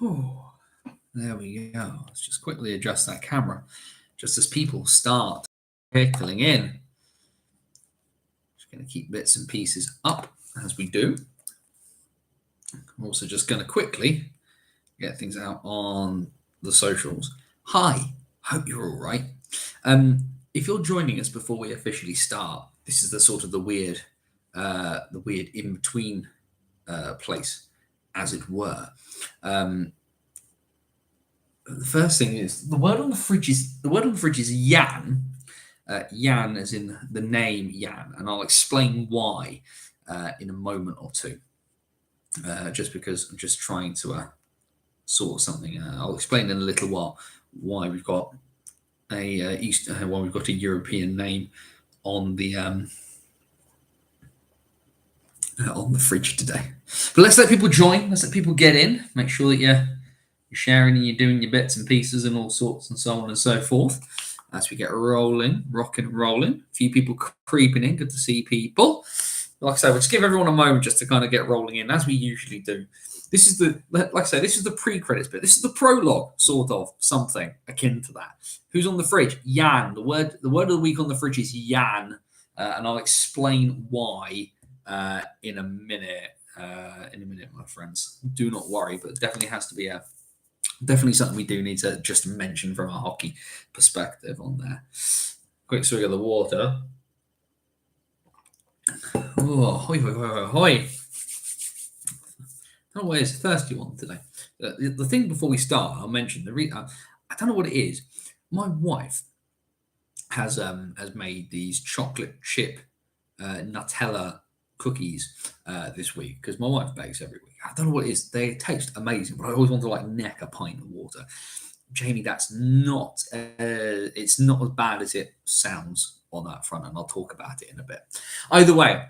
Oh, there we go. Let's just quickly adjust that camera just as people start trickling in. Just going to keep bits and pieces up as we do. I'm also just going to quickly get things out on the socials. Hi, hope you're all right. If you're joining us before we officially start, this is the sort of the weird in between place, as it were. The first thing is the word on the fridge is Jan. Jan as in the name Jan, and I'll explain why in a moment or two. Just because I'm just trying to sort something. I'll explain in a little while why we've got a European name on the fridge today. But let's let people join. Let's let people get in. Make sure that you're sharing and you're doing your bits and pieces and all sorts and so on and so forth as we get rocking and rolling. A few people creeping in. Good to see people. Like I say, we'll just give everyone a moment just to kind of get rolling in, as we usually do. This is the pre-credits bit. This is the prologue, sort of, something akin to that. Who's on the fridge? Jan. The word of the week on the fridge is Jan, and I'll explain why in a minute. My friends. Do not worry, but it definitely has to be definitely something we do need to just mention from a hockey perspective on there. Quick swig of the water. Oh, hoi, hoi, hoi, hoi. Oh, where's a thirsty one today? The thing before we start, I'll mention I don't know what it is. My wife has made these chocolate chip Nutella cookies this week, because my wife bakes every week. I don't know what it is. They taste amazing, but I always want to neck a pint of water. Jamie, that's not. It's not as bad as it sounds on that front, and I'll talk about it in a bit. Either way,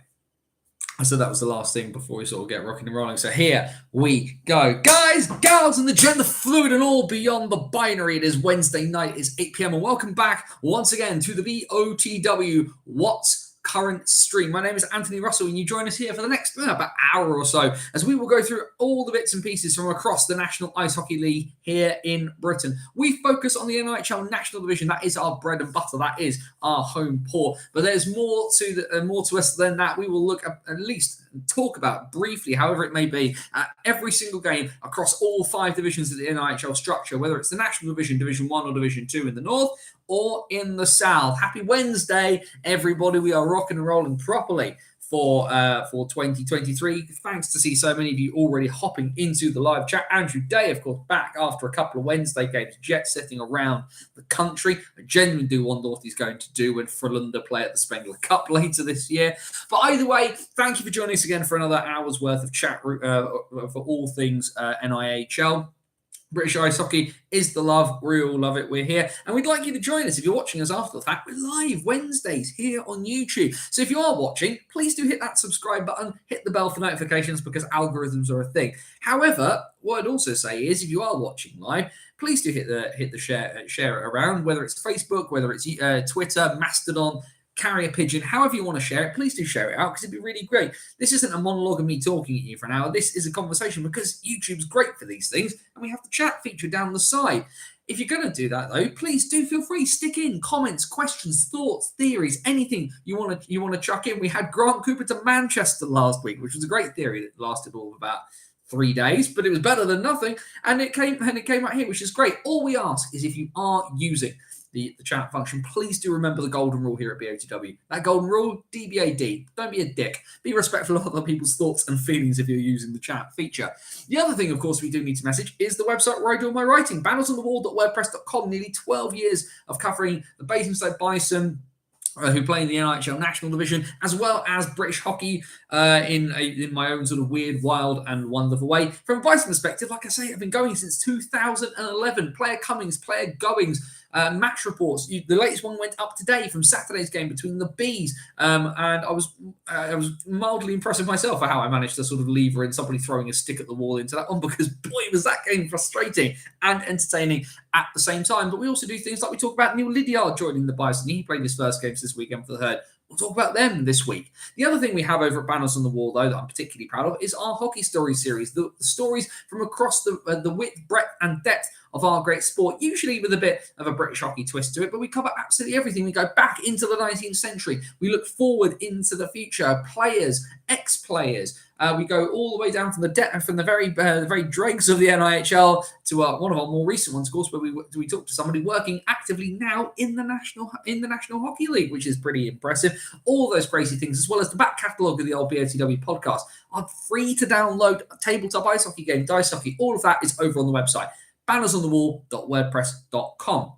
I said that was the last thing before we sort of get rocking and rolling. So here we go. Guys, gals, and the gender fluid and all beyond the binary. It is Wednesday night. It's 8 p.m. and welcome back once again to the BOTW What's Current stream. My name is Anthony Russell, and you join us here for the next about hour or so as we will go through all the bits and pieces from across the National Ice Hockey League here in Britain. We focus on the NHL National Division. That is our bread and butter. That is our home port. But there's more to us than that. We will look at least talk about briefly, however it may be, at every single game across all 5 divisions of the NHL structure, whether it's the National Division, Division 1 or Division 2 in the north, or in the south. Happy Wednesday, everybody. We are rocking and rolling properly for 2023. Thanks to see so many of you already hopping into the live chat. Andrew Day, of course, back after a couple of Wednesday games, jet setting around the country. I genuinely do wonder what he's going to do when Frölunda play at the Spengler Cup later this year. But either way, thank you for joining us again for another hour's worth of chat for all things NIHL. British ice hockey is the love. We all love it. We're here. And we'd like you to join us if you're watching us after the fact. We're live Wednesdays here on YouTube. So if you are watching, please do hit that subscribe button, hit the bell for notifications, because algorithms are a thing. However, what I'd also say is if you are watching live, please do hit the share it around, whether it's Facebook, whether it's Twitter, Mastodon, Carrier Pigeon, however you want to share it, please do share it out, because it'd be really great. This isn't a monologue of me talking at you for an hour. This is a conversation, because YouTube's great for these things, and we have the chat feature down the side. If you're going to do that, though, please do feel free. Stick in comments, questions, thoughts, theories, anything you want to chuck in. We had Grant Cooper to Manchester last week, which was a great theory that lasted all of about 3 days, but it was better than nothing, and it came out here, which is great. All we ask is if you are using the chat function, please do remember the golden rule here at BOTW. That golden rule, DBAD. Don't be a dick. Be respectful of other people's thoughts and feelings if you're using the chat feature. The other thing, of course, we do need to message is the website where I do all my writing, bannersonthewall.wordpress.com. Nearly 12 years of covering the Basingstoke Bison, who play in the NHL National Division, as well as British hockey in my own sort of weird, wild, and wonderful way. From a Bison perspective, like I say, I've been going since 2011. Player comings, player goings, match reports. The latest one went up today from Saturday's game between the Bees, and I was mildly impressed with myself for how I managed to sort of lever in somebody throwing a stick at the wall into that one, because boy, was that game frustrating and entertaining at the same time. But we also do things like we talk about Neil Lydiard joining the Bison. He played his first games this weekend for the Herd We'll talk about them this week. The other thing we have over at Banners on the Wall, though, that I'm particularly proud of, is our Hockey Stories series. The stories from across the width, breadth, and depth of our great sport, usually with a bit of a British hockey twist to it, but we cover absolutely everything. We go back into the 19th century. We look forward into the future, players, ex-players. We go all the way down from the very dregs of the NIHL to one of our more recent ones, of course, where we talk to somebody working actively now in the National Hockey League, which is pretty impressive. All those crazy things, as well as the back catalogue of the old BOTW podcast, are free to download. Tabletop ice hockey game, dice hockey, all of that is over on the website, bannersonthewall.wordpress.com.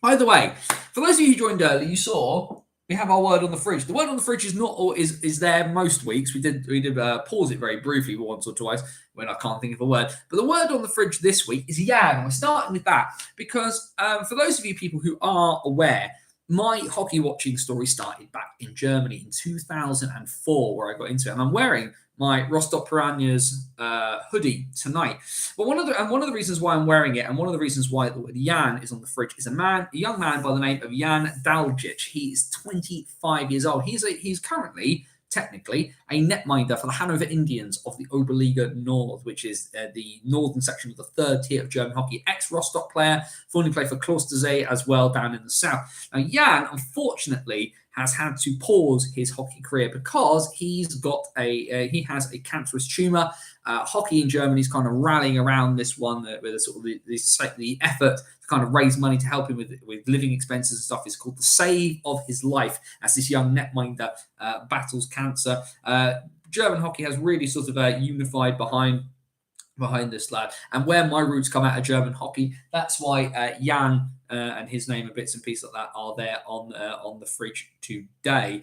By the way, for those of you who joined early, you saw we have our word on the fridge. The word on the fridge is not is there most weeks. We did pause it very briefly once or twice when I can't think of a word. But the word on the fridge this week is Jan. And we're starting with that because for those of you people who are aware, my hockey watching story started back in Germany in 2004, where I got into it, and I'm wearing my Rostock Piranhas hoodie tonight. But one of the reasons why I'm wearing it, and one of the reasons why the word Jan is on the fridge, is a young man by the name of Jan Daljic. He's 25 years old. He's currently technically a netminder for the Hanover Indians of the Oberliga Nord, which is the northern section of the third tier of German hockey. Ex-Rostock player, formerly played for Klostersee as well down in the south. Now, Jan, unfortunately, has had to pause his hockey career because he has a cancerous tumour. Hockey in Germany is kind of rallying around this one with the effort to kind of raise money to help him with living expenses and stuff. It's called the Save of His Life as this young netminder battles cancer. German hockey has really sort of unified behind this lad, and where my roots come out of German hockey, that's why Jan and his name and bits and pieces like that are there on the fridge today.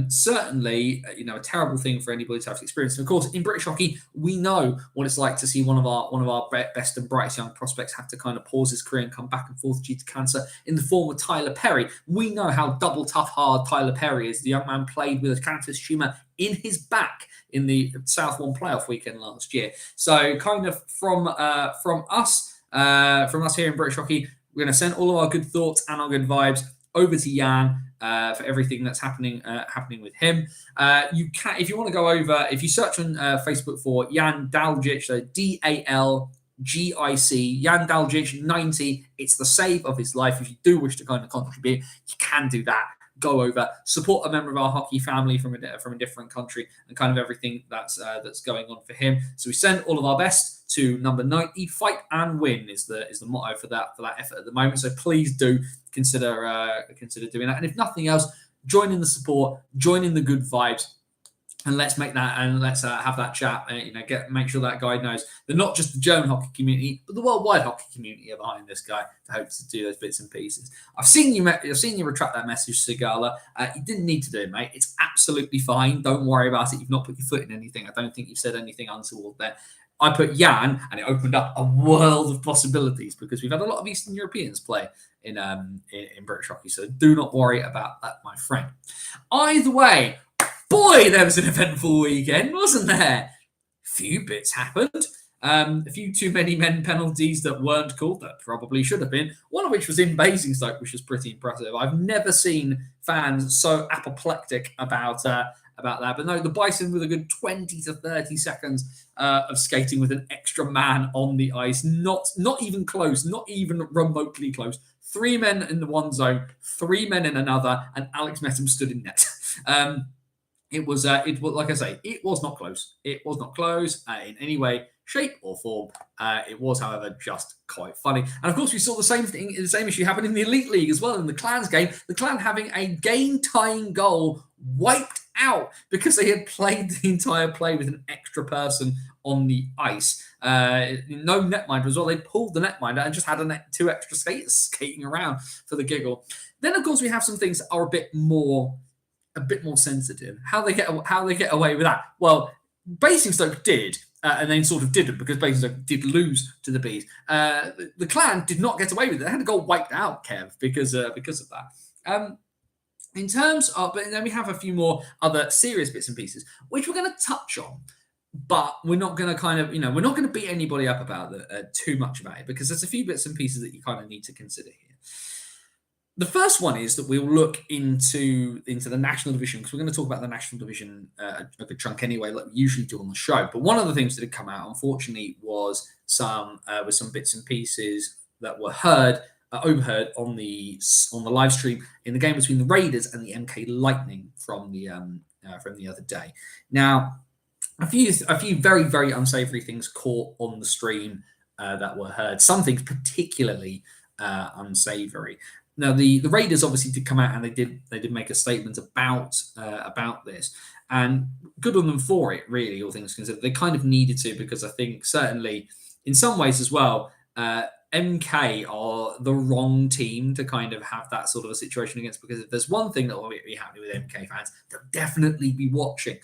Certainly, a terrible thing for anybody to have to experience. And of course, in British hockey, we know what it's like to see one of our best and brightest young prospects have to kind of pause his career and come back and forth due to cancer. In the form of Tyler Perry, we know how double tough hard Tyler Perry is. The young man played with a cancerous tumour in his back in the South One playoff weekend last year. So, kind of from us here in British hockey, we're going to send all of our good thoughts and our good vibes over to Jan for everything that's happening with him. You can, if you want to go over, if you search on Facebook for Jan Daljic, so DALGIC, Jan Daljic 90, it's the save of his life. If you do wish to kind of contribute, you can do that. Go over, support a member of our hockey family from a different country, and kind of everything that's going on for him. So we send all of our best to number 90. Fight and win is the motto for that effort at the moment. So please do consider doing that. And if nothing else, join in the support, join in the good vibes. And let's make that, and let's have that chat. Make sure that guy knows that not just the German hockey community, but the worldwide hockey community are behind this guy to hope to do those bits and pieces. I've seen you retract that message, Sigala. You didn't need to do it, mate. It's absolutely fine. Don't worry about it. You've not put your foot in anything. I don't think you've said anything untoward there. I put Jan, and it opened up a world of possibilities because we've had a lot of Eastern Europeans play in British hockey. So do not worry about that, my friend. Either way. Boy, there was an eventful weekend, wasn't there? Few bits happened. A few too many men penalties that weren't called, that probably should have been. One of which was in Basingstoke, which was pretty impressive. I've never seen fans so apoplectic about that. But no, the Bison with a good 20 to 30 seconds of skating with an extra man on the ice. Not even close, not even remotely close. 3 men in the one zone, 3 men in another, and Alex Messam stood in net. It was like I say, it was not close. It was not close in any way, shape, or form. It was, however, just quite funny. And of course, we saw the same issue happen in the Elite League as well in the Clans game. The Clan having a game-tying goal wiped out because they had played the entire play with an extra person on the ice. No netminder as well. They pulled the netminder and just had 2 extra skaters skating around for the giggle. Then, of course, we have some things that are a bit more sensitive. How they get away with that? Well, Basingstoke did, and then sort of didn't because Basingstoke did lose to the Bees. The Clan did not get away with it. They had a goal wiped out, Kev, because of that. In terms of, but then we have a few more other serious bits and pieces which we're going to touch on, but we're not going to we're not going to beat anybody up about too much about it because there's a few bits and pieces that you kind of need to consider here. The first one is that we'll look into the national division, because we're going to talk about the national division a good chunk anyway, like we usually do on the show. But one of the things that had come out, unfortunately, was some bits and pieces that were overheard on the live stream in the game between the Raiders and the MK Lightning from the other day. Now, a few very very unsavoury things caught on the stream that were heard. Some things particularly unsavoury. Now, the Raiders obviously did come out and they did make a statement about this, and good on them for it. Really, all things considered, they kind of needed to, because I think certainly in some ways as well, MK are the wrong team to kind of have that sort of a situation against, because if there's one thing that will be happening with MK fans, they'll definitely be watching.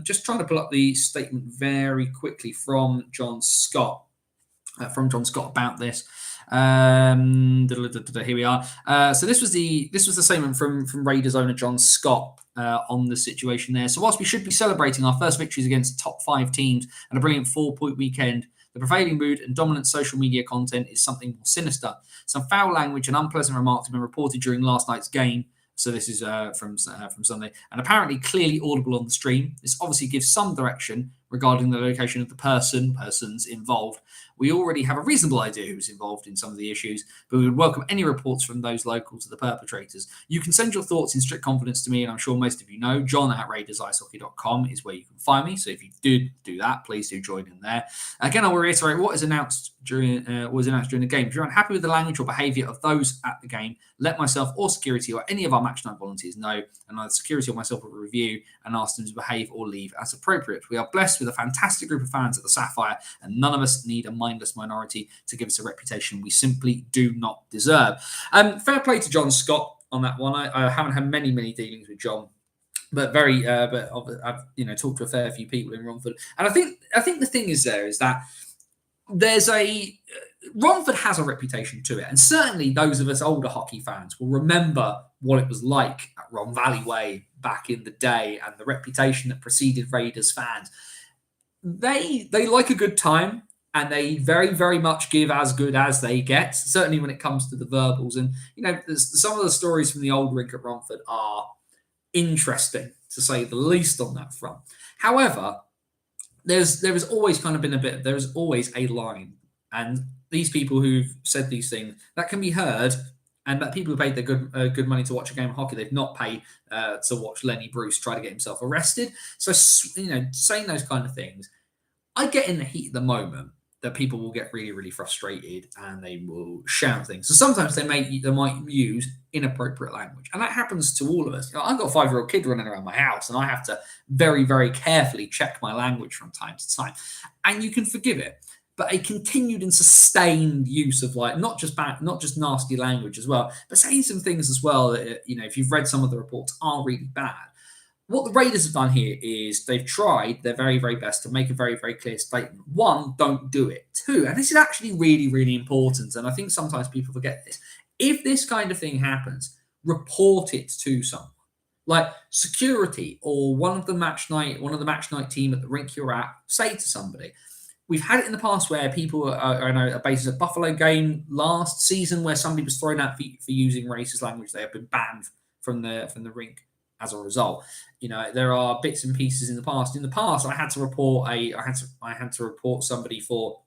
Just trying to pull up the statement very quickly from John Scott about this. Here we are. So this was the statement from Raiders owner John Scott on the situation there. So whilst we should be celebrating our first victories against top 5 teams and a brilliant 4-point weekend, the prevailing mood and dominant social media content is something more sinister. Some foul language and unpleasant remarks have been reported during last night's game. So this is from Sunday, and apparently clearly audible on the stream. This obviously gives some direction regarding the location of the persons involved. We already have a reasonable idea who's involved in some of the issues, but we would welcome any reports from those local to the perpetrators. You can send your thoughts in strict confidence to me, and I'm sure most of you know, john@raidersIcehockey.com is where you can find me. So if you did do that, please do join in there. Again, I will reiterate what was announced during the game. If you're unhappy with the language or behaviour of those at the game, let myself or security or any of our match night volunteers know, and either security or myself will review and ask them to behave or leave as appropriate. We are blessed with a fantastic group of fans at the Sapphire, and none of us need a mindless minority to give us a reputation we simply do not deserve. Fair play to John Scott on that one. I haven't had many dealings with John, but I've talked to a fair few people in Romford, and I think the thing is that there's Romford has a reputation to it, and certainly those of us older hockey fans will remember what it was like at Ron Valley Way back in the day, and the reputation that preceded Raiders fans. They like a good time, and they very, very much give as good as they get, certainly when it comes to the verbals. And, some of the stories from the old rink at Romford are interesting, to say the least, on that front. However, there has always kind of been there is always a line. And these people who've said these things, that can be heard, and that people who paid their good money to watch a game of hockey, they've not paid to watch Lenny Bruce try to get himself arrested. So, saying those kind of things, I get in the heat of the moment that people will get really, really frustrated and they will shout things. So sometimes they might use inappropriate language, and that happens to all of us. I've got a 5-year-old kid running around my house, and I have to very, very carefully check my language from time to time, and you can forgive it. But a continued and sustained use of not just nasty language as well, but saying some things as well that, if you've read some of the reports, are really bad. What the Raiders have done here is they've tried their very, very best to make a very, very clear statement. 1, don't do it. 2, and this is actually really, really important, and I think sometimes people forget this. If this kind of thing happens, report it to someone. Like security or one of the match night team at the rink you're at, say to somebody. We've had it in the past where people are a basis at Buffalo game last season where somebody was thrown out for using racist language. They have been banned from the rink as a result. There are bits and pieces in the past. In the past, I had to report somebody for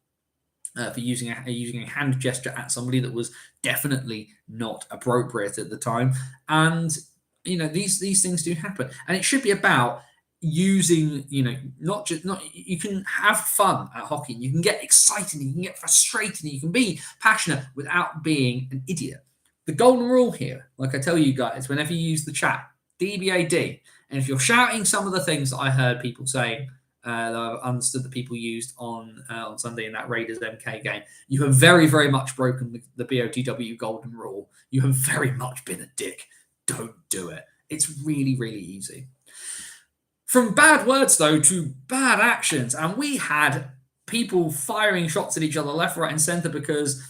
using a hand gesture at somebody that was definitely not appropriate at the time. And these things do happen, and it should be about using, you can have fun at hockey, you can get excited, you can get frustrated, you can be passionate without being an idiot. The golden rule here, like I tell you guys, whenever you use the chat, DBAD, and if you're shouting some of the things that I heard people saying, that I've understood that people used on Sunday in that Raiders MK game, you have very, very much broken the BOTW golden rule. You have very much been a dick. Don't do it. It's really, really easy. From bad words, though, to bad actions. And we had people firing shots at each other left, right, and centre because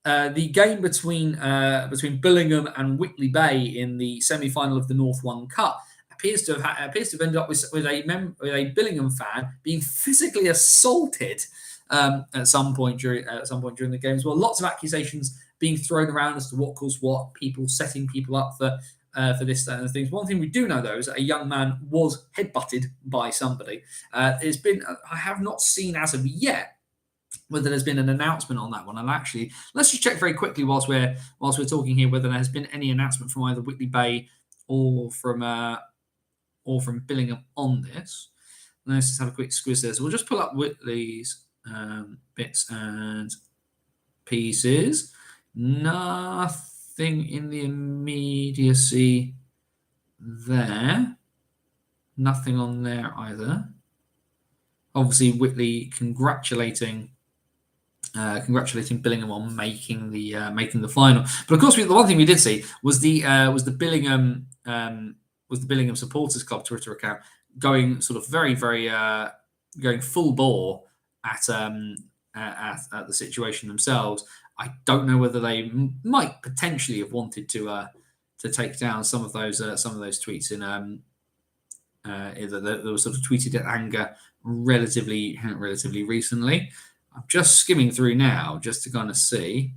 the game between Billingham and Whitley Bay in the semi-final of the North One Cup appears to have ended up with a Billingham fan being physically assaulted at some point during the game as well. Lots of accusations being thrown around as to what caused what, people setting people up for this and things. One thing we do know, though, is that a young man was headbutted by somebody. It's been, I have not seen as of yet whether there's been an announcement on that one. And actually, let's just check very quickly whilst we're talking here whether there has been any announcement from either Whitley Bay or from Billingham on this. Let's just have a quick squiz there. So we'll just pull up Whitley's bits and pieces. Nothing in the immediacy there. Nothing on there either. Obviously, Whitley congratulating Billingham on making the final. But of course, the one thing we did see was the Billingham Supporters Club Twitter account going sort of very going full bore at the situation themselves. I don't know whether they might potentially have wanted to take down some of those tweets in that were sort of tweeted at anger relatively recently. I'm just skimming through now just to kind of see.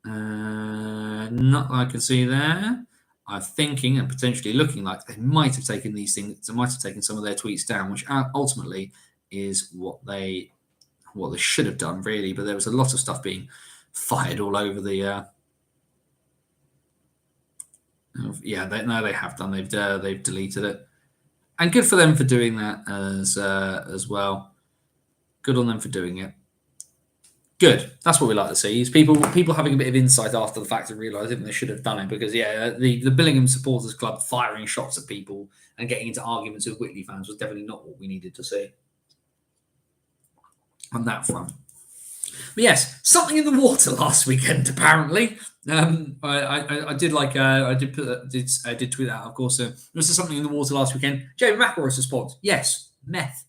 Not that I can see there. I'm thinking and potentially looking like they might have taken these things. They might have taken some of their tweets down, which ultimately is what they should have done, really. But there was a lot of stuff being fired all over the. They have done. They've deleted it, and good for them for doing that as well. Good on them for doing it. Good. That's what we like to see. Is people having a bit of insight after the fact and realising they should have done it, because the Billingham Supporters Club firing shots at people and getting into arguments with Whitley fans was definitely not what we needed to see on that front. But yes, something in the water last weekend apparently. I did tweet that, of course. There was something in the water last weekend. Jamie McElroy's response: yes, meth.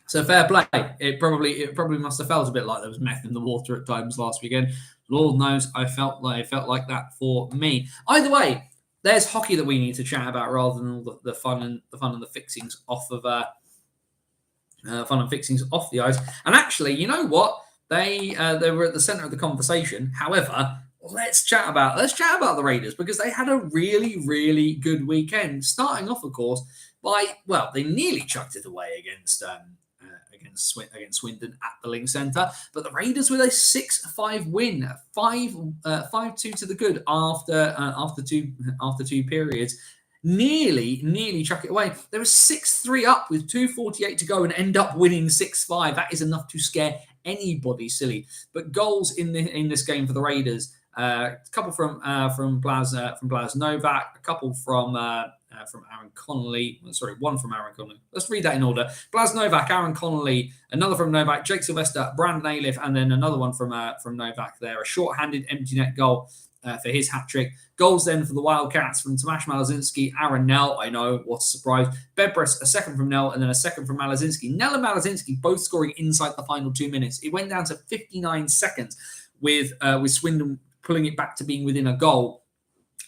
So fair play. It probably must have felt a bit like there was meth in the water at times last weekend. Lord knows, I felt like that for me. Either way, there's hockey that we need to chat about rather than all the fun and the fixings off of the ice. And actually, you know what? They were at the centre of the conversation. However, let's chat about the Raiders, because they had a really good weekend. Starting off, of course, they nearly chucked it away against Swindon at the Link Centre, but the Raiders with a 6-5 win, 5-2 to the good after two periods. Nearly chuck it away. They were 6-3 up with 2:48 to go and end up winning 6-5. That is enough to scare anybody silly. But goals in this game for the Raiders, a couple from Blas Novak, a couple from Aaron Connolly. Sorry, one from Aaron Connolly. Let's read that in order. Blas Novak, Aaron Connolly, another from Novak, Jake Sylvester, Brandon Aliff, and then another one from Novak there. A short-handed empty net goal for his hat-trick. Goals then for the Wildcats from Tomasz Malazinski, Aaron Nell. I know, what a surprise. Bedbris, a second from Nell, and then a second from Malazinski. Nell and Malazinski both scoring inside the final 2 minutes. It went down to 59 seconds with Swindon pulling it back to being within a goal.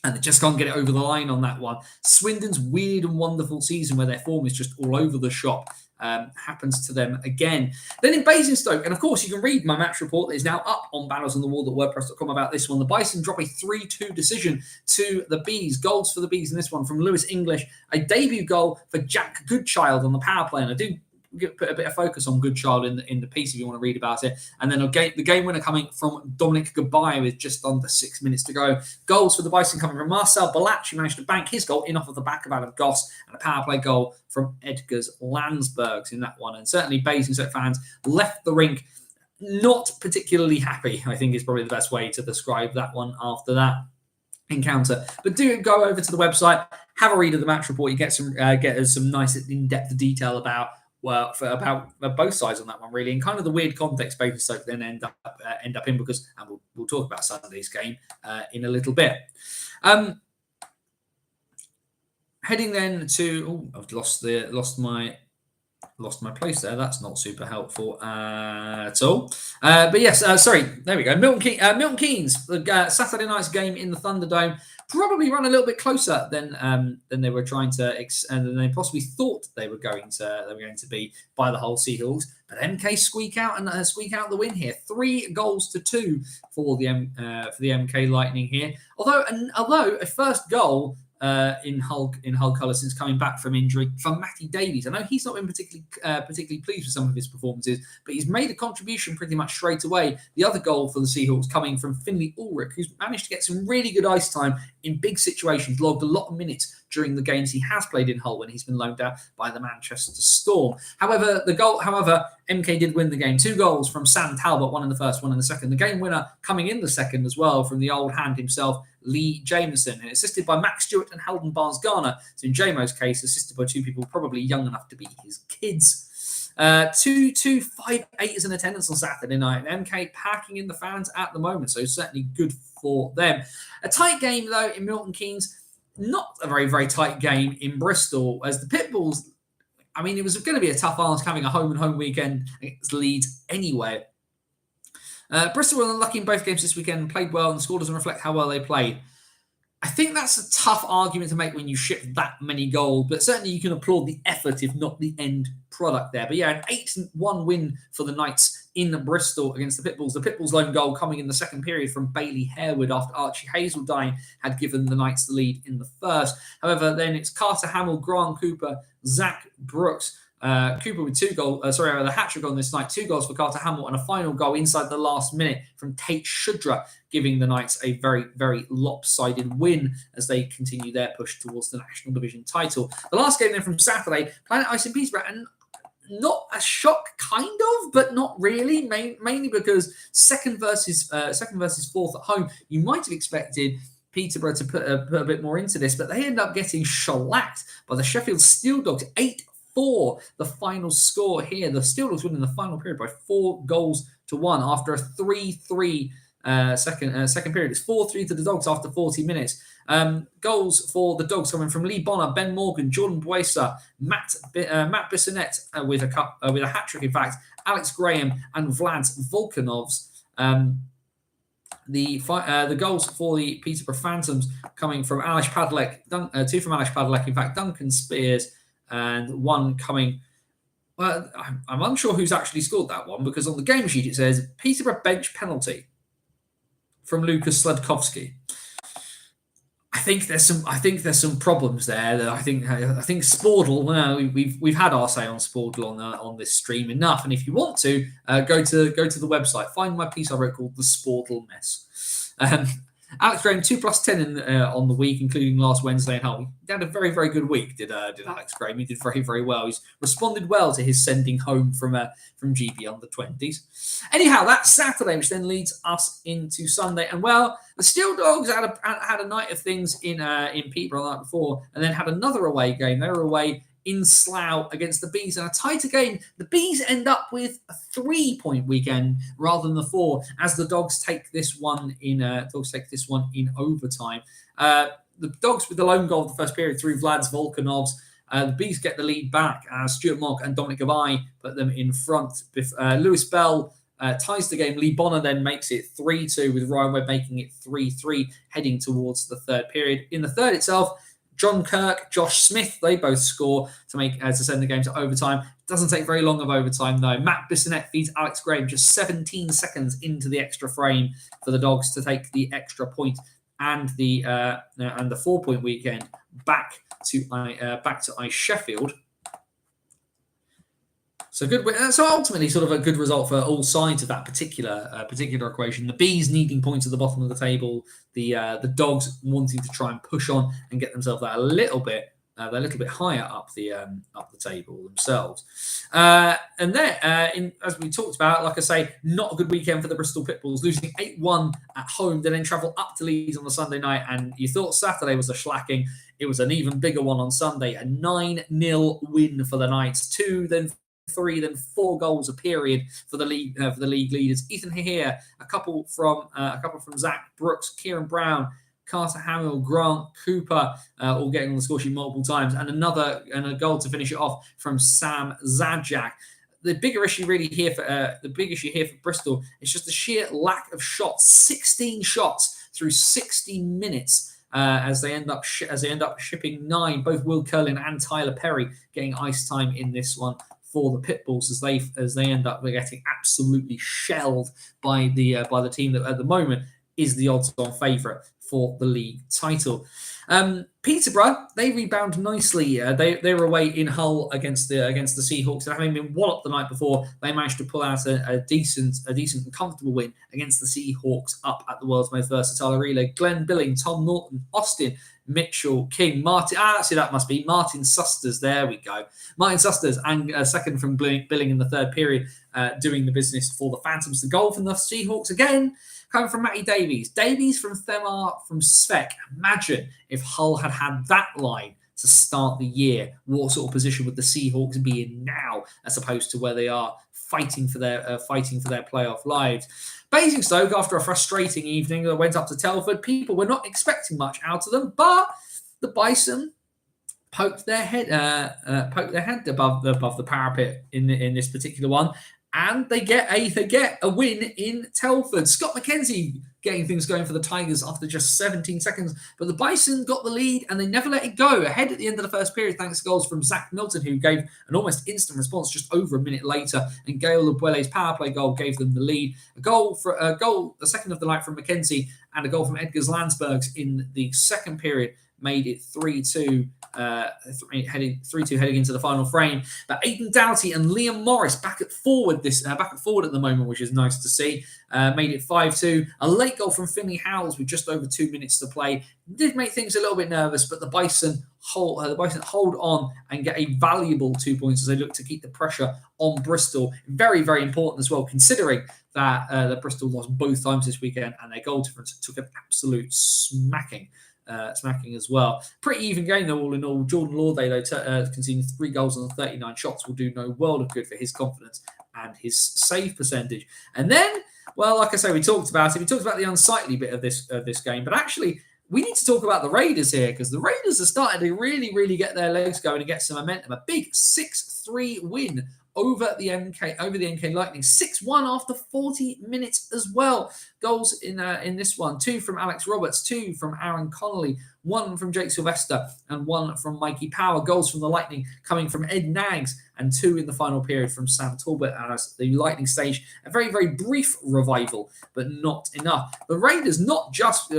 And they just can't get it over the line on that one. Swindon's weird and wonderful season where their form is just all over the shop happens to them again. Then in Basingstoke, and of course you can read my match report that is now up on bannersonthewall.wordpress.com about this one. The Bison drop a 3-2 decision to the Bees. Goals for the Bees in this one from Lewis English. A debut goal for Jack Goodchild on the power play. And I do put a bit of focus on Goodchild in the piece if you want to read about it. And then the game winner coming from Dominic Gabai with just under 6 minutes to go. Goals for the Bison coming from Marcel Balach, who managed to bank his goal in off of the back of Adam Goss, and a power play goal from Edgars Landsbergs in that one. And certainly Basingstoke fans left the rink not particularly happy, I think is probably the best way to describe that one after that encounter. But do go over to the website, have a read of the match report. You get some nice in-depth detail about both sides on that one, really, and kind of the weird context Basingstoke then end up in, because, and we'll talk about Sunday's game in a little bit. Heading then to I've lost my Lost my place there. That's not super helpful at all. But yes, sorry. There we go. Milton Keynes, the Saturday night's game in the Thunderdome, probably run a little bit closer than they were trying to, and than they possibly thought they were going to be by the Hull Seahawks. But MK squeak out the win here. 3-2 for the MK Lightning here. Although a first goal in Hull colours since coming back from injury from Matty Davies. I know he's not been particularly pleased with some of his performances, but he's made a contribution pretty much straight away. The other goal for the Seahawks coming from Finley Ulrich, who's managed to get some really good ice time in big situations, logged a lot of minutes during the games he has played in Hull when he's been loaned out by the Manchester Storm. However, MK did win the game. 2 goals from Sam Talbot, one in the first, one in the second. The game winner coming in the second as well from the old hand himself, Lee Jameson, and assisted by Max Stewart and Halden Barnes-Garner. So in JMO's case, assisted by 2 people probably young enough to be his kids. 2,258 is in attendance on Saturday night. MK packing in the fans at the moment, so certainly good for them. A tight game, though, in Milton Keynes. Not a very, very tight game in Bristol, as the Pitbulls, I mean, it was going to be a tough ask having a home weekend against Leeds anyway. Bristol were unlucky in both games this weekend and played well, and the score doesn't reflect how well they played. I think that's a tough argument to make when you ship that many goals, but certainly you can applaud the effort, if not the end product there. But yeah, an 8-1 win for the Knights in Bristol against the Pitbulls. The Pitbulls' lone goal coming in the second period from Bailey Harewood after Archie Hazeldine had given the Knights the lead in the first. However, then it's Carter Hamill, Grant Cooper, Zach Brooks, Cooper with 2 goals, the hat-trick on this night, 2 goals for Carter Hamill and a final goal inside the last minute from Tate Shudra, giving the Knights a very, very lopsided win as they continue their push towards the National Division title. The last game then from Saturday, Planet Ice in Peterborough, and not a shock, kind of, but not really, mainly because second versus fourth at home. You might have expected Peterborough to put a bit more into this, but they end up getting shellacked by the Sheffield Steel Dogs, 8-4, the final score here. The Steel Dogs win in the final period by 4-1 after a 3-3 second period. It's 4-3 to the Dogs after 40 minutes. Goals for the Dogs coming from Lee Bonner, Ben Morgan, Jordan Buesa, Matt Bissonette with a hat-trick, in fact, Alex Graham and Vlad Volkanovs. The goals for the Peterborough Phantoms coming from Alish Padlek, 2 from Alish Padlek, in fact, Duncan Spears, and 1 coming. Well, I'm unsure who's actually scored that one, because on the game sheet it says Peterborough bench penalty from Lucas Sledkovsky. I think there's some problems there. I think Spordle. We've had our say on Spordle on this stream enough. And if you want to go to the website, find my piece I wrote called "The Spordle Mess." Alex Graham 2+10 on the week, including last Wednesday in Hull. He had a very, very good week. Did Alex Graham? He did very, very well. He's responded well to his sending home from GB under 20s. Anyhow, that's Saturday, which then leads us into Sunday. And well, the Steel Dogs had a night of things in Peterborough the night before, and then had another away game. They were away in Slough against the Bees, and a tighter game. The Bees end up with a 3-point weekend rather than the 4, as the Dogs take this one in overtime. The Dogs with the lone goal of the first period through Vlad's Volkanovs. The Bees get the lead back as Stuart Mogg and Dominic Gavai put them in front. Lewis Bell ties the game. Lee Bonner then makes it 3-2, with Ryan Webb making it 3-3, heading towards the third period. In the third itself, John Kirk, Josh Smith, they both score to send the game to overtime. Doesn't take very long of overtime, though. Matt Bissonette feeds Alex Graham just 17 seconds into the extra frame for the Dogs to take the extra point and the 4-point weekend back to Ice Sheffield. So good. So ultimately, sort of a good result for all sides of that particular equation. The Bees needing points at the bottom of the table. The Dogs wanting to try and push on and get themselves a little bit higher up the table themselves. And there, as we talked about, like I say, not a good weekend for the Bristol Pitbulls, losing 8-1 at home. They then travel up to Leeds on the Sunday night, and you thought Saturday was a shellacking. It was an even bigger one on Sunday, a 9-0 win for the Knights. 2, then 3, then 4 goals a period for the league leaders. Ethan here, a couple from Zach Brooks, Kieran Brown, Carter Hamill, Grant, Cooper, all getting on the score sheet multiple times, and a goal to finish it off from Sam Zajac. The bigger issue really here for Bristol is just the sheer lack of shots. 16 shots through 60 minutes. As they end up shipping 9, both Will Curlin and Tyler Perry getting ice time in this one for the Pitbulls as they end up getting absolutely shelled by the team that at the moment is the odds-on favourite for the league title. Peterborough, they rebound nicely. They were away in Hull against the Seahawks, and having been walloped the night before, they managed to pull out a decent and comfortable win against the Seahawks up at the world's most versatile arena. Glenn Billing, Tom Norton, Austin, Mitchell, King, Martin. That must be Martin Susters. There we go. Martin Susters and second from Billing in the third period, doing the business for the Phantoms. The goal from the Seahawks again, coming from Matty Davies. Davies from Themar from Svek. Imagine if Hull had that line to start the year. What sort of position would the Seahawks be in now, as opposed to where they are fighting for their playoff lives? Basingstoke, after a frustrating evening, went up to Telford. People were not expecting much out of them, but the Bison poked their head above the parapet in this particular one. And they get a win in Telford. Scott McKenzie getting things going for the Tigers after just 17 seconds. But the Bison got the lead and they never let it go. Ahead at the end of the first period, thanks to goals from Zach Milton, who gave an almost instant response just over a minute later. And Gail Abuele's power play goal gave them the lead. A second of the night from McKenzie, and a goal from Edgar Landsbergs in the second period made it 3-2, heading into the final frame. But Aidan Doughty and Liam Morris back at forward at the moment, which is nice to see. Made it 5-2. A late goal from Finley Howells with just over 2 minutes to play did make things a little bit nervous, but the Bison hold on and get a valuable 2 points as they look to keep the pressure on Bristol. Very, very important as well, considering that Bristol lost both times this weekend and their goal difference took an absolute smacking as well. Pretty even game though, all in all. Jordan Lawday, though, conceding 3 goals on 39 shots will do no world of good for his confidence and his save percentage. And then, well, like I say, we talked about the unsightly bit of this game, but actually we need to talk about the Raiders here, because the Raiders have started to really, really get their legs going and get some momentum. A big 6-3 win over the NK Lightning, 6-1 after 40 minutes as well. Goals in this one: 2 from Alex Roberts, 2 from Aaron Connolly, 1 from Jake Sylvester, and 1 from Mikey Power. Goals from the Lightning coming from Ed Nags, and 2 in the final period from Sam Talbot, as the Lightning staged a very, very brief revival, but not enough. The Raiders not just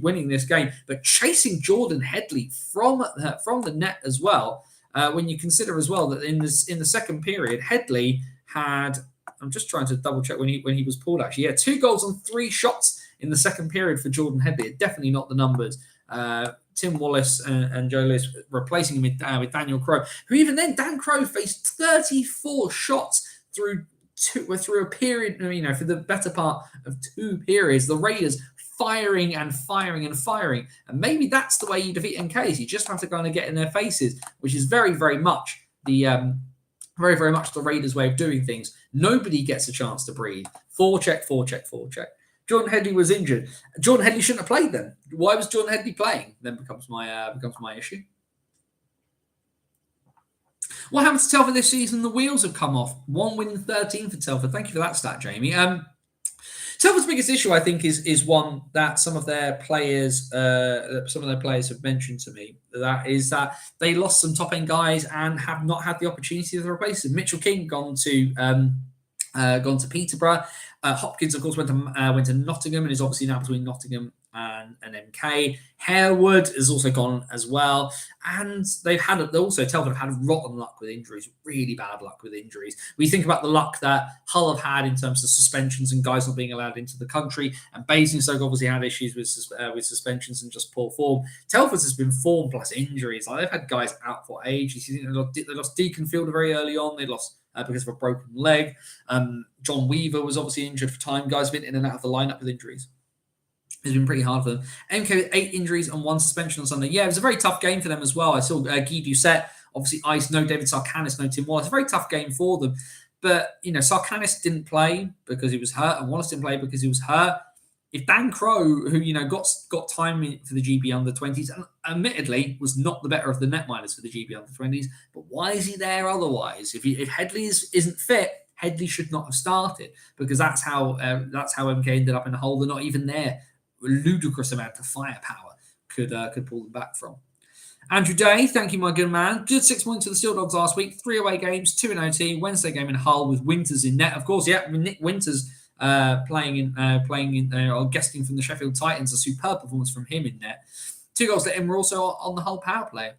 winning this game, but chasing Jordan Headley from the net as well. When you consider as well that in the second period, Headley had, I'm just trying to double check when he was pulled, actually. Yeah, 2 goals on 3 shots in the second period for Jordan Headley. Definitely not the numbers. Tim Wallace and Joe Lewis replacing him with Daniel Crowe, who even then, Dan Crowe faced 34 shots through a period, for the better part of 2 periods. The Raiders firing and firing and firing. And maybe that's the way you defeat NKs. You just have to kind of get in their faces, which is very, very much the Raiders' way of doing things. Nobody gets a chance to breathe. Forecheck. Jordan Headley was injured. Jordan Headley shouldn't have played then. Why was Jordan Headley playing? Then becomes my issue. What happened to Telford this season? The wheels have come off. 1 win in 13 for Telford. Thank you for that stat, Jamie. Telford's biggest issue, I think, is one that some of their players have mentioned to me. That is that they lost some top end guys and have not had the opportunity to replace them. Mitchell King gone to Peterborough. Hopkins, of course, went to Nottingham and is obviously now between Nottingham and MK. Harewood has also gone as well, and Telford have had rotten luck with injuries, really bad luck with injuries. We think about the luck that Hull have had in terms of suspensions and guys not being allowed into the country, and Basingstoke obviously had issues with suspensions and just poor form. Telford's has been form plus injuries. Like, they've had guys out for ages. They lost Deacon Fielder very early on. They lost because of a broken leg. John Weaver was obviously injured for time. Guys have been in and out of the lineup with injuries. It's been pretty hard for them. MK with 8 injuries and 1 suspension on Sunday. Yeah, it was a very tough game for them as well. I saw Guy Doucette, obviously ice, no David Sarkanis, no Tim Wallace. A very tough game for them. But, Sarkanis didn't play because he was hurt, and Wallace didn't play because he was hurt. if Dan Crowe, who got time for the GB under-20s, and admittedly was not the better of the netminders for the GB under-20s, but why is he there otherwise? If Headley isn't fit, Headley should not have started, because that's how MK ended up in a hole they're not even there. A ludicrous amount of firepower could pull them back from. Andrew Day, thank you, my good man. Good 6 points for the Steel Dogs last week. 3 away games, 2 in OT. Wednesday game in Hull with Winters in net. Of course, yeah, Nick Winters playing or guesting from the Sheffield Titans. A superb performance from him in net. 2 goals to him were also on the Hull power play.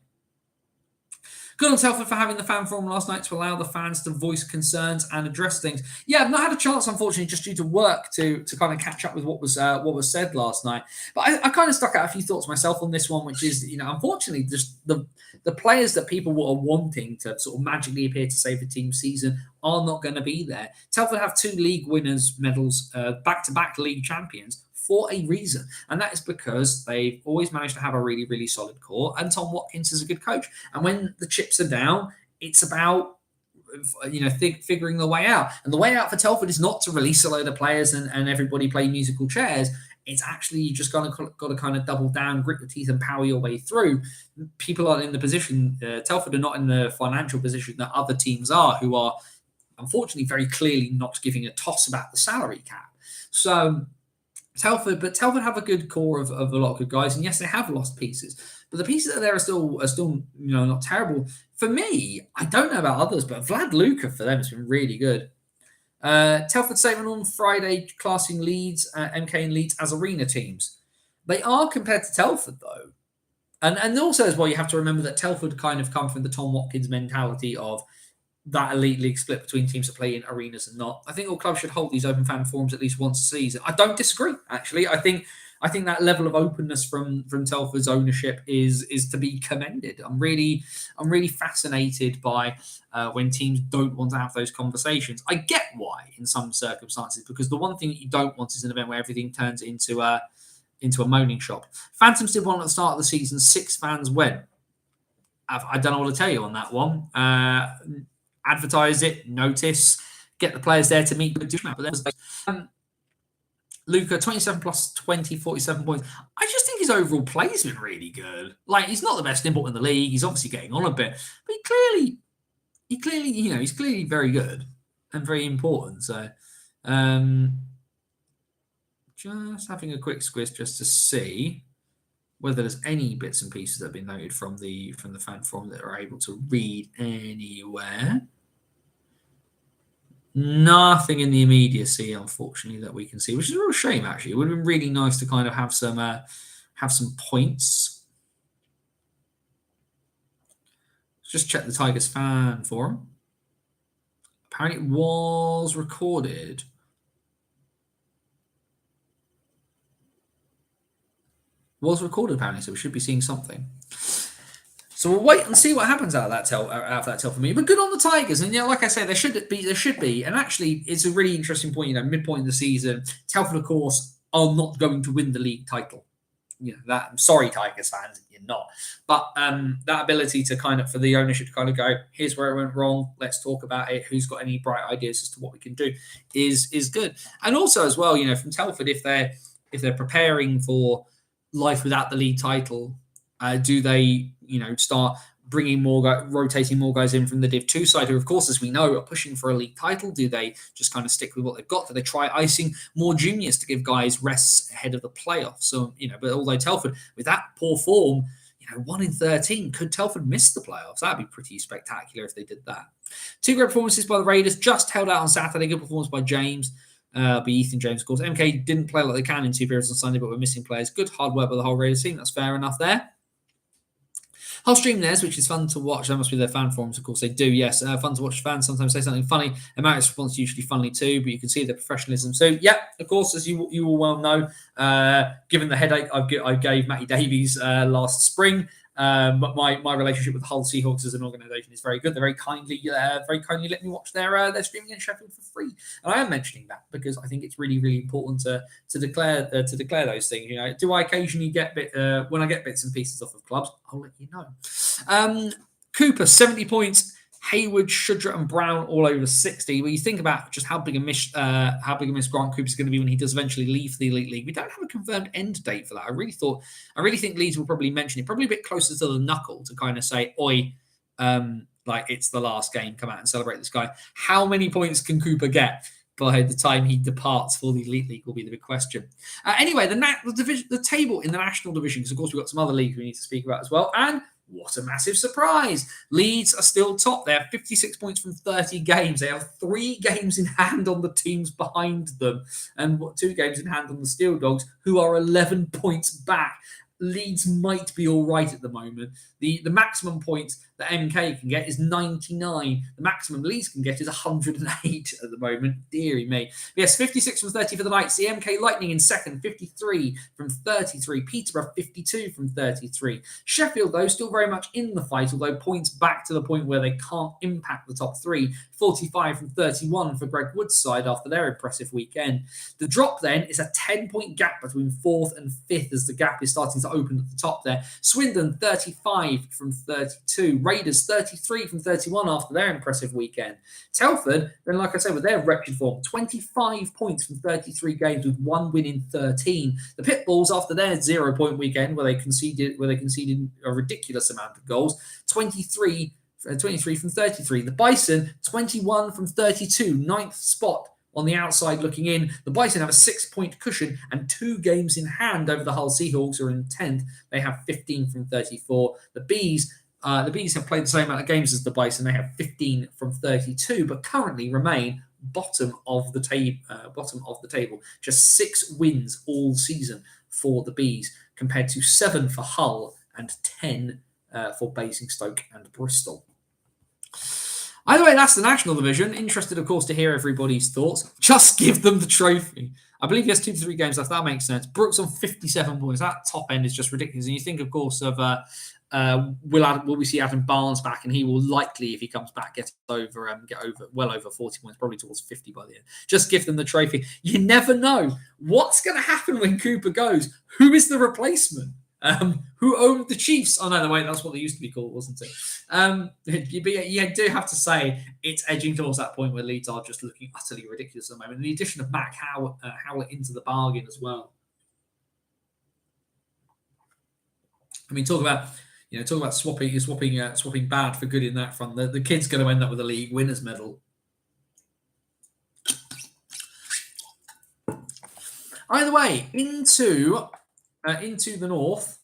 Good on Telford for having the fan forum last night to allow the fans to voice concerns and address things. Yeah, I've not had a chance, unfortunately, just due to work to kind of catch up with what was said last night. But I kind of stuck out a few thoughts myself on this one, which is, unfortunately, just the players that people are wanting to sort of magically appear to save the team season are not going to be there. Telford have 2 league winners medals, back-to-back league champions, for a reason. And that is because they've always managed to have a really, really solid core. And Tom Watkins is a good coach. And when the chips are down, it's about figuring the way out. And the way out for Telford is not to release a load of players and everybody play musical chairs. It's actually you just got to kind of double down, grit your teeth, and power your way through. People aren't in the position. Telford are not in the financial position that other teams are, who are unfortunately very clearly not giving a toss about the salary cap. So Telford have a good core of a lot of good guys, and yes, they have lost pieces, but the pieces that are there are still not terrible. For me, I don't know about others, but Vlad Luka for them has been really good. Telford statement on Friday classing Leeds, MK and Leeds as arena teams. They are compared to Telford though, and also as well you have to remember that Telford kind of come from the Tom Watkins mentality of that elite league split between teams that play in arenas and not. I think all clubs should hold these open fan forums at least once a season. I don't disagree, actually. I think that level of openness from Telford's ownership is to be commended. I'm really fascinated by when teams don't want to have those conversations. I get why in some circumstances, because the one thing that you don't want is an event where everything turns into a moaning shop. Phantoms did one at the start of the season. 6 fans went. I don't know what to tell you on that one. Advertise it, notice, get the players there to meet. Luka, 27 plus 20, 47 points. I just think his overall play has been really good. Like, he's not the best import in the league. He's obviously getting on a bit, but he's clearly very good and very important. So, just having a quick squiz just to see whether there's any bits and pieces that have been noted from the fan forum that are able to read anywhere. Nothing in the immediacy, unfortunately, that we can see, which is a real shame. Actually, it would have been really nice to kind of have some points. Let's just check the Tigers fan forum. Apparently, it was recorded. Apparently, so we should be seeing something. So we'll wait and see what happens out of that tell for me. But good on the Tigers, and like I say, there should be. And actually, it's a really interesting point. Midpoint in the season, Telford, of course, are not going to win the league title. That. I'm sorry, Tigers fans, you're not. But that ability to kind of for the ownership to kind of go, here's where it went wrong. Let's talk about it. Who's got any bright ideas as to what we can do is good. And also as well, from Telford, if they're preparing for life without the league title, do they start bringing rotating more guys in from the Div 2 side, who of course, as we know, are pushing for a league title? Do they just kind of stick with what they've got? Do they try icing more juniors to give guys rests ahead of the playoffs? So but although Telford with that poor form, 1 in 13, could Telford miss the playoffs? That'd be pretty spectacular if they did that. 2 great performances by the Raiders, just held out on Saturday. Good performance by James. By Ethan James, of course. MK didn't play like they can in 2 periods on Sunday, but we're missing players. Good hard work by the whole Raiders team. That's fair enough there. I'll stream theirs, which is fun to watch. That must be their fan forums, of course. They do, yes. Fun to watch fans sometimes say something funny. Emma's response is usually funny too, but you can see their professionalism. So, yeah, of course, as you all well know, given the headache I gave Matty Davies last spring, but my relationship with the Hull Seahawks as an organisation is very good. They very kindly let me watch their streaming in Sheffield for free, and I am mentioning that because I think it's really, really important to declare those things. Do I occasionally get when I get bits and pieces off of clubs? I'll let you know. Cooper, 70 points, Hayward, Shudra, and Brown all over 60. When you think about just how big a miss Grant Cooper is going to be when he does eventually leave the Elite League, we don't have a confirmed end date for that. I really think Leeds will probably mention it, probably a bit closer to the knuckle to kind of say, "Oi, like it's the last game. Come out and celebrate this guy." How many points can Cooper get by the time he departs for the Elite League will be the big question. Anyway, the table in the National Division, because of course we've got some other leagues we need to speak about as well, and what a massive surprise. Leeds are still top. They have 56 points from 30 games. They have 3 games in hand on the teams behind them and 2 games in hand on the Steel Dogs, who are 11 points back. Leeds might be all right at the moment. The maximum points that MK can get is 99. The maximum Leeds can get is 108 at the moment. Deary me. Yes, 56 from 30 for the Knights. The MK Lightning in second, 53 from 33. Peterborough, 52 from 33. Sheffield, though, still very much in the fight, although points back to the point where they can't impact the top 3. 45 from 31 for Greg Wood's side after their impressive weekend. The drop then is a 10-point gap between 4th and 5th as the gap is starting to open at the top there. Swindon, 35 from 32. Raiders, 33 from 31 after their impressive weekend. Telford, then like I said, with their wretched form, 25 points from 33 games with 1 win in 13. The Pitbulls, after their 0-point weekend where they conceded a ridiculous amount of goals, 23 from 33. The Bison, 21 from 32, 9th spot on the outside looking in. The Bison have a 6-point cushion and 2 games in hand over the Hull Seahawks, who are in 10th. They have 15 from 34. The Bees have played the same amount of games as the Bison. They have 15 from 32, but currently remain bottom of the table. Just 6 wins all season for the Bees, compared to 7 for Hull and 10 for Basingstoke and Bristol. Either way, that's the National Division. Interested, of course, to hear everybody's thoughts. Just give them the trophy. I believe he has 2 to 3 games left. That makes sense. Brooks on 57 points. That top end is just ridiculous. And you think, of course, of will we see Adam Barnes back? And he will likely, if he comes back, get well over 40 points, probably towards 50 by the end. Just give them the trophy. You never know what's going to happen when Cooper goes. Who is the replacement? Who owned the Chiefs? Oh, no, the way that's what they used to be called, wasn't it? But you do have to say it's edging towards that point where Leeds are just looking utterly ridiculous at the moment. And the addition of Mac Howlett into the bargain as well. I mean, talk about swapping bad for good in that front. The kid's going to end up with a league winners medal. Either way, into the north.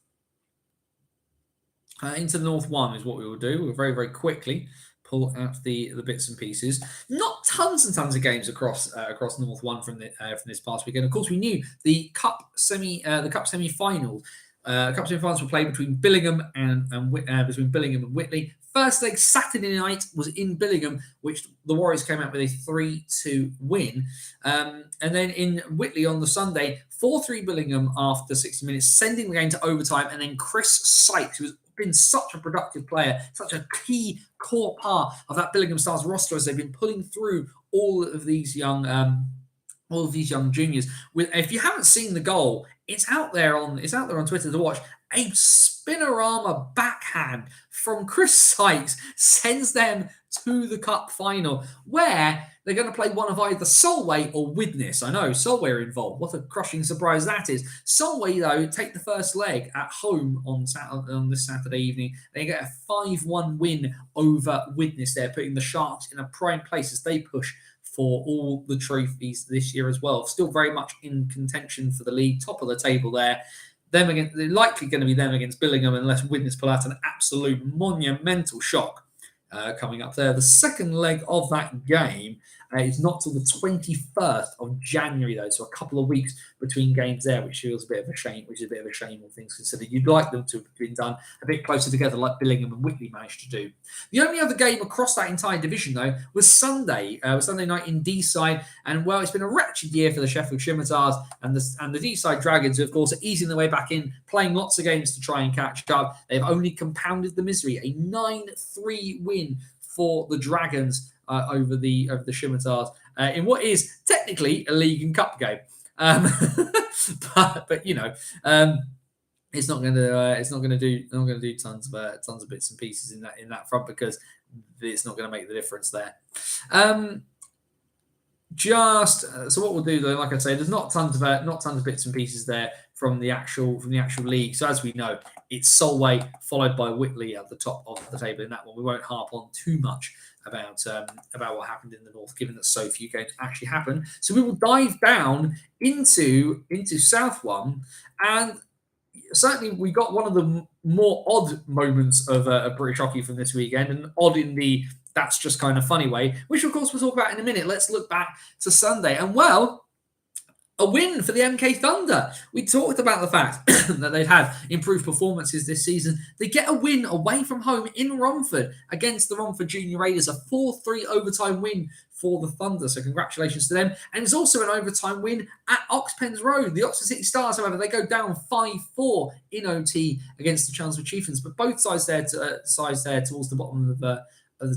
Into the North 1 is what we will do. We'll very, very quickly pull out the bits and pieces. Not tons and tons of games across North 1 from this past weekend. Of course, we knew the Cup semi-finals. Cup semi-finals were played between Billingham and Whitley. First leg Saturday night was in Billingham, which the Warriors came out with a 3-2 win. And then in Whitley on the Sunday, 4-3 Billingham after 60 minutes, sending the game to overtime. And then Chris Sykes, who's been such a productive player, such a key core part of that Billingham Stars roster as they've been pulling through all of these young juniors. If you haven't seen the goal, it's out there on Twitter to watch. A spinorama backhand from Chris Sykes sends them to the cup final, where they're going to play one of either Solway or Widnes. I know Solway are involved. What a crushing surprise that is. Solway, though, take the first leg at home on this Saturday evening. They get a 5-1 win over Widnes. They're putting the Sharks in a prime place as they push for all the trophies this year as well. Still very much in contention for the league, top of the table there. They're likely going to be them against Billingham unless Widnes pull out an absolute monumental shock coming up there. The second leg of that game is not till the 21st of January, though, so a couple of weeks between games there, which feels a bit of a shame, all things considered. You'd like them to have been done a bit closer together like Billingham and Whitley managed to do. The only other game across that entire division, though, was Sunday night in D-side, and, well, it's been a wretched year for the Sheffield Scimitars and the D-side Dragons, who, of course, are easing their way back in, playing lots of games to try and catch up. They've only compounded the misery, a 9-3 win for the Dragons over the Scimitars in what is technically a league and cup game, but you know, it's not going to do tons of bits and pieces in that front, because it's not going to make the difference there. So what we'll do though, like I say, there's not tons of bits and pieces there from the actual league. So as we know, it's Solway followed by Whitley at the top of the table in that one. We won't harp on too much about what happened in the north, given that so few games actually happened. So we will dive down into South One, and certainly we got one of the more odd moments of British hockey from this weekend, and odd in the that's just kind of funny way, which of course we'll talk about in a minute. Let's look back to Sunday, and well, a win for the MK Thunder. We talked about the fact that they've had improved performances this season. They get a win away from home in Romford against the Romford Junior Raiders, a 4-3 overtime win for the Thunder. So congratulations to them. And it's also an overtime win at Oxpens Road. The Oxford City Stars, however, they go down 5-4 in OT against the Chelmsford Chieftains. But both sides there towards the bottom of the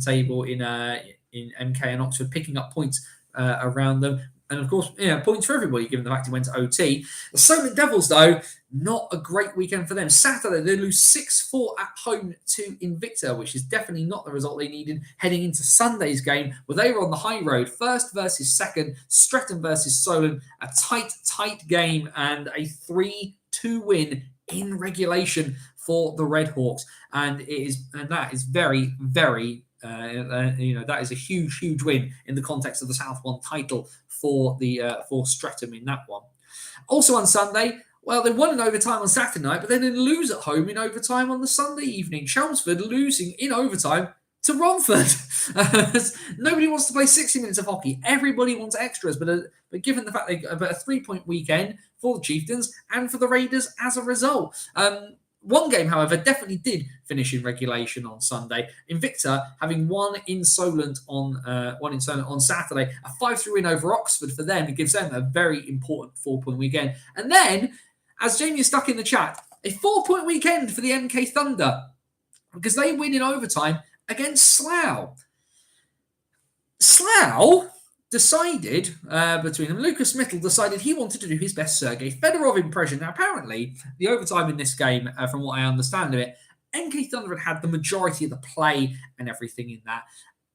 table in MK and Oxford, picking up points around them. And of course, points for everybody, given the fact it went to OT. The Solent Devils, though, not a great weekend for them. Saturday, they lose 6-4 at home to Invicta, which is definitely not the result they needed heading into Sunday's game, where they were on the high road, first versus second, Streatham versus Solent, a tight game, and a 3-2 win in regulation for the Red Hawks. And that is very, very that is a huge win in the context of the South One title for Streatham in that one. Also on Sunday, well, they won in overtime on Saturday night, but then they lose at home in overtime on the Sunday evening. Chelmsford losing in overtime to Romford. Nobody wants to play 60 minutes of hockey. Everybody wants extras, but given the fact they got a 3-point weekend for the Chieftains and for the Raiders as a result. One game, however, definitely did finish in regulation on Sunday. Invicta having won in Solent on Saturday, a 5-3 win over Oxford for them. It gives them a very important 4-point weekend. And then, as Jamie is stuck in the chat, a 4-point weekend for the MK Thunder because they win in overtime against Slough. Slough decided between them, Lucas Mittel decided he wanted to do his best Sergei Fedorov impression. Now, apparently, the overtime in this game, from what I understand of it, MK Thunder had the majority of the play and everything in that.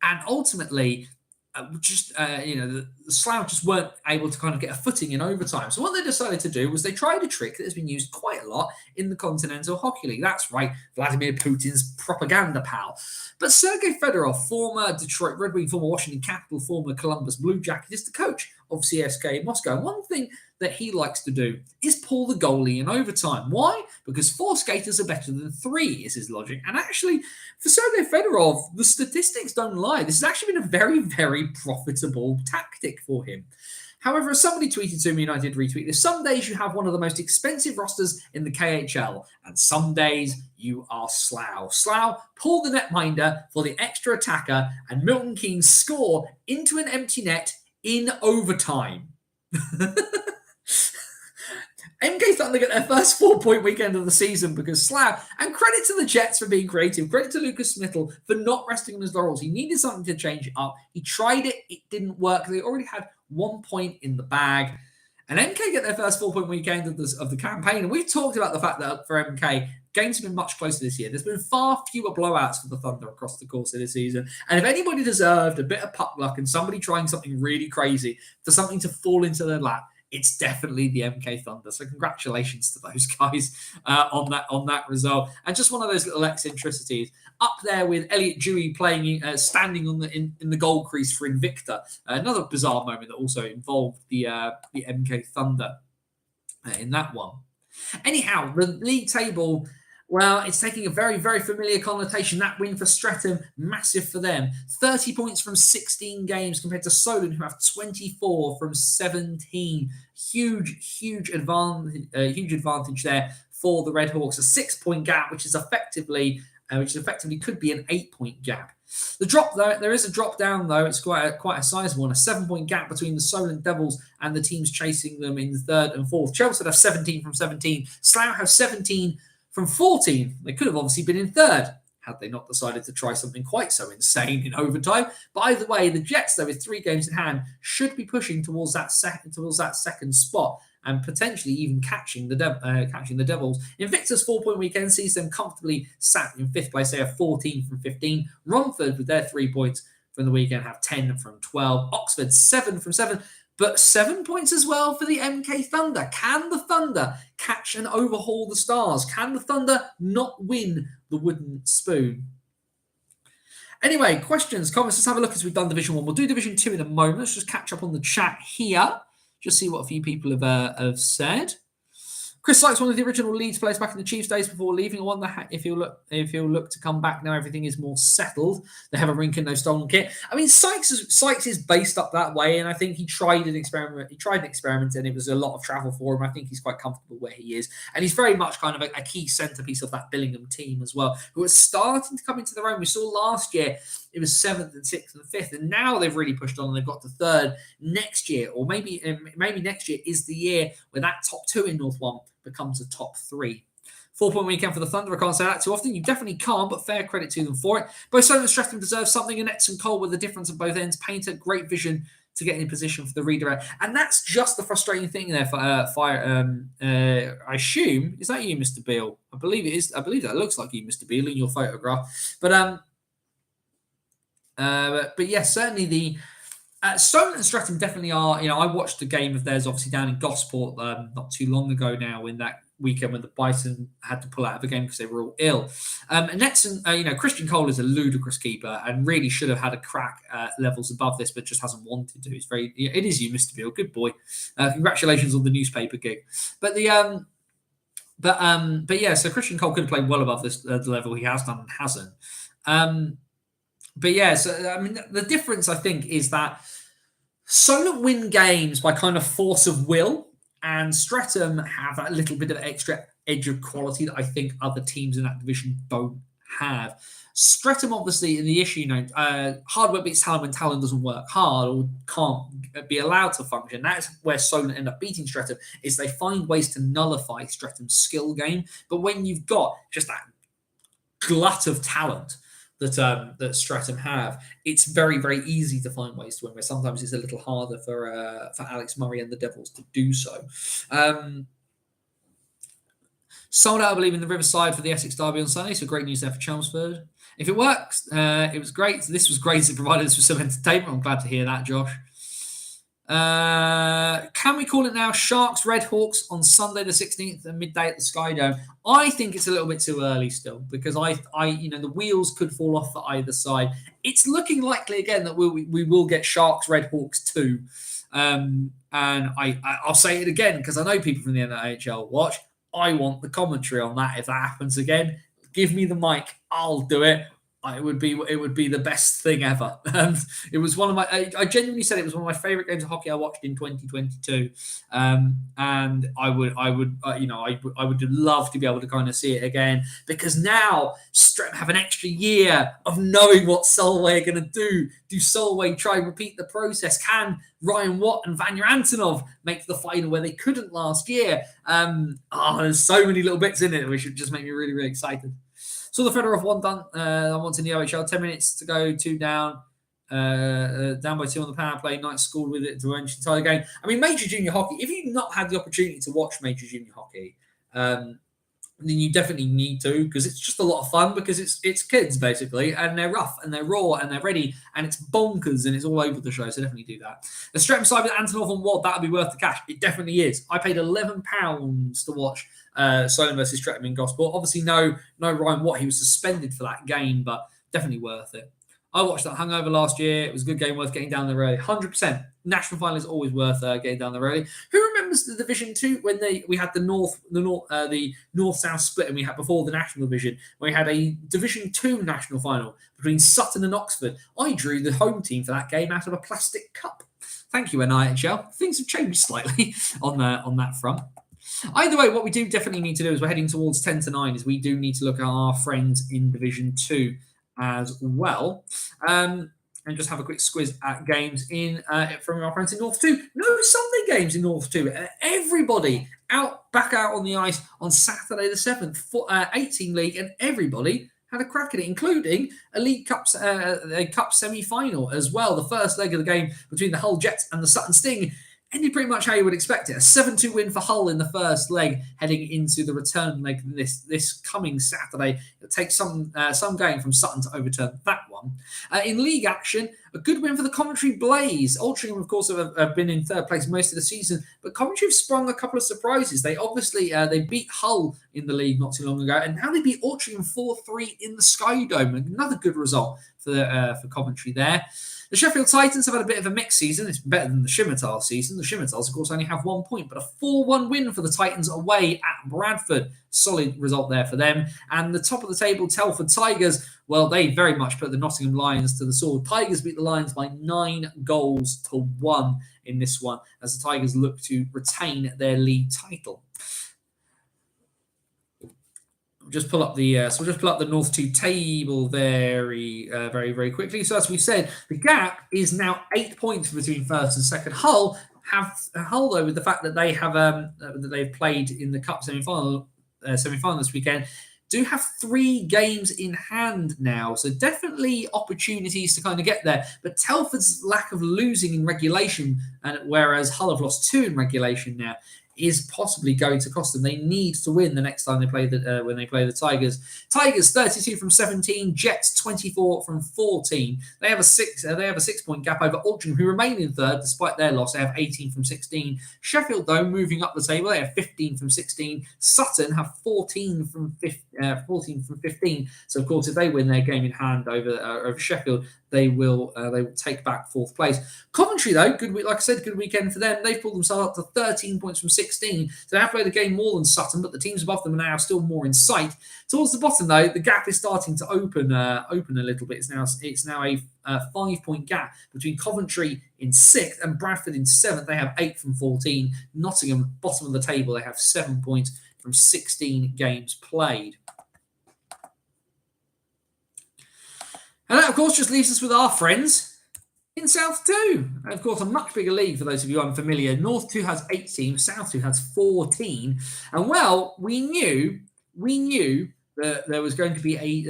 And ultimately, the Slough just weren't able to kind of get a footing in overtime. So what they decided to do was they tried a trick that has been used quite a lot in the Continental Hockey League. That's right, Vladimir Putin's propaganda pal. But Sergei Fedorov, former Detroit Red Wing, former Washington Capitol, former Columbus Blue Jacket, is the coach of CSKA Moscow. And one thing that he likes to do is pull the goalie in overtime. Why? Because 4 skaters are better than 3 is his logic. And actually, for Sergei Fedorov, the statistics don't lie. This has actually been a very, very profitable tactic for him. However, as somebody tweeted to me, and I did retweet this, some days you have one of the most expensive rosters in the KHL, and some days you are Slough. Slough pull the netminder for the extra attacker, and Milton Keynes score into an empty net in overtime. MK Thunder get their first 4-point weekend of the season because Slough, and credit to the Jets for being creative, credit to Lucas Mittel for not resting on his laurels. He needed something to change it up. He tried it didn't work. They already had 1 point in the bag. And MK get their first 4-point weekend of the campaign. And we've talked about the fact that for MK, games have been much closer this year. There's been far fewer blowouts for the Thunder across the course of the season. And if anybody deserved a bit of puck luck and somebody trying something really crazy for something to fall into their lap, it's definitely the MK Thunder. So congratulations to those guys on that result. And just one of those little eccentricities up there with Elliot Dewey standing in the goal crease for Invicta. Another bizarre moment that also involved the MK Thunder in that one. Anyhow, the league table, well, it's taking a very, very familiar connotation. That win for Streatham, massive for them. 30 points from 16 games compared to Solent, who have 24 from 17. Huge advantage there for the Red Hawks. A 6-point gap, which effectively could be an 8-point gap. The drop, though, there is a drop down, though. It's quite a sizable one. A 7-point gap between the Solent Devils and the teams chasing them in the 3rd and 4th. Chelsea have 17 from 17. Slough have 17 from 14. They could have obviously been in 3rd had they not decided to try something quite so insane in overtime. But either way, the Jets, though, with 3 games in hand, should be pushing towards that second spot. and potentially even catching the Devils. Invictus 4-point weekend sees them comfortably sat in 5th place. They have 14 from 15. Romford, with their 3 points from the weekend, have 10 from 12. Oxford, 7 from 7. But 7 points as well for the MK Thunder. Can the Thunder catch and overhaul the Stars? Can the Thunder not win the wooden spoon? Anyway, questions, comments. Let's have a look as we've done Division 1. We'll do Division 2 in a moment. Let's just catch up on the chat here. Just see what a few people have said. Chris Sykes, one of the original Leeds players back in the Chiefs days before leaving. I wonder if he'll look to come back now everything is more settled. They have a rink and no stolen kit. I mean, Sykes is based up that way, and I think he tried an experiment. And it was a lot of travel for him. I think he's quite comfortable where he is, and he's very much kind of a key centerpiece of that Billingham team as well, who are starting to come into their own. We saw last year it was 7th and 6th and 5th, and now they've really pushed on and they've got to 3rd next year, or maybe next year is the year where that top 2 in North 1 becomes a top 3. 4-point weekend for the Thunder. I can't say that too often. You definitely can't, but fair credit to them for it. Both Solent and Streatham deserve something, and Nets and Cole with the difference at both ends. Painter, great vision to get in position for the redirect. And that's just the frustrating thing there for Fire. I assume, is that you, Mr. Beale? I believe it is. I believe that looks like you, Mr. Beale, in your photograph. But yes, certainly the Solent and Streatham definitely are. I watched a game of theirs, obviously down in Gosport, not too long ago now, in that weekend when the Bison had to pull out of the game because they were all ill. And Netson, Christian Cole is a ludicrous keeper and really should have had a crack at levels above this, but just hasn't wanted to. It is you, Mr. Beale. Good boy. Congratulations on the newspaper gig. But yeah. So Christian Cole could have played well above this the level he has done and hasn't. But yeah, so I mean, the difference I think is that Solent win games by kind of force of will, and Streatham have that little bit of extra edge of quality that I think other teams in that division don't have. Streatham, obviously, in the issue, hard work beats talent when talent doesn't work hard or can't be allowed to function. That's where Solent end up beating Streatham, is they find ways to nullify Streatham's skill game. But when you've got just that glut of talent that Streatham have, it's very, very easy to find ways to win, where sometimes it's a little harder for Alex Murray and the Devils to do so. Sold out, I believe, in the Riverside for the Essex Derby on Sunday, so great news there for Chelmsford. If it works, it was great. This was great. It provided us with some entertainment. I'm glad to hear that, Josh. Can we call it now Sharks Red Hawks on Sunday the 16th at midday at the Sky Dome? I think it's a little bit too early still, because the wheels could fall off for either side. It's looking likely again that we will get Sharks Red Hawks 2. And I'll say it again because I know people from the NHL watch. I want the commentary on that if that happens again. Give me the mic. I'll do it. It would be the best thing ever. It was one of my. I genuinely said it was one of my favorite games of hockey I watched in 2022. And I would love to be able to kind of see it again, because now Streatham have an extra year of knowing what Solway are going to do. Do Solway try and repeat the process? Can Ryan Watt and Vanya Antonov make the final where they couldn't last year? There's so many little bits in it which should just make me really, really excited. So the Fedorov one done. Once in the OHL, 10 minutes to go, 2 down. Down by 2 on the power play. Knights scored with it to end the entire game. I mean, Major Junior Hockey, if you've not had the opportunity to watch Major Junior Hockey, then you definitely need to, because it's just a lot of fun, because it's kids, basically, and they're rough, and they're raw, and they're ready, and it's bonkers, and it's all over the show, so definitely do that. The Streatham side with Antonov and Watt, that would be worth the cash. It definitely is. I paid £11 to watch Solent versus Streatham in Gosport. Obviously, no Ryan Watt. He was suspended for that game, but definitely worth it. I watched that hungover last year. It was a good game, worth getting down there early. 100%. National final is always worth getting down there early. Who remembers the Division 2 when we had the North-South split, and we had before the National Division, when we had a Division 2 national final between Sutton and Oxford? I drew the home team for that game out of a plastic cup. Thank you, NIHL. Things have changed slightly on that front. Either way, what we do definitely need to do is we're heading towards 10 to 9, is we do need to look at our friends in Division 2 as well. And just have a quick squiz at games in from our friends in North 2. No Sunday games in North 2. Everybody back out on the ice on Saturday the 7th for 18 League, and everybody had a crack at it, including a League Cup semi-final as well. The first leg of the game between the Hull Jets and the Sutton Sting ended pretty much how you would expect it. A 7-2 win for Hull in the first leg, heading into the return leg this coming Saturday. It'll take some going from Sutton to overturn that one. In league action, a good win for the Coventry Blaze. Altrincham, of course, have been in third place most of the season, but Coventry have sprung a couple of surprises. They obviously they beat Hull in the league not too long ago, and now they beat Altrincham 4-3 in the Sky Dome. Another good result for Coventry there. The Sheffield Titans have had a bit of a mixed season. It's better than the Scimitar season. The Scimitars, of course, only have 1 point, but a 4-1 win for the Titans away at Bradford. Solid result there for them. And the top of the table, Telford Tigers, well, they very much put the Nottingham Lions to the sword. Tigers beat the Lions by 9-1 in this one, as the Tigers look to retain their league title. Just pull up the North 2 table very quickly. So as we said, the gap is now 8 points between first and second. Hull though, with the fact that they have that they've played in the cup semi-final this weekend, do have 3 games in hand now. So definitely opportunities to kind of get there. But Telford's lack of losing in regulation, and whereas Hull have lost 2 in regulation now, is possibly going to cost them. They need to win the next time they play when they play the Tigers. Tigers 32 from 17, Jets 24 from 14. They have a 6-point gap over Altrincham, who remain in third despite their loss. They have 18 from 16. Sheffield, though, moving up the table, they have 15 from 16. Sutton have 14 from 15. So of course, if they win their game in hand over Sheffield, they will take back 4th place. Coventry, though, good weekend for them. They've pulled themselves up to 13 points from 16. So they have played a game more than Sutton, but the teams above them are now still more in sight. Towards the bottom, though, the gap is starting to open a little bit. It's now a 5-point gap between Coventry in 6th and Bradford in 7th. They have 8 from 14. Nottingham, bottom of the table, they have 7 points from 16 games played. And that, of course, just leaves us with our friends in South 2. And of course, a much bigger league for those of you unfamiliar. North 2 has 8 teams, South 2 has 14. And well, we knew that there was going to be a game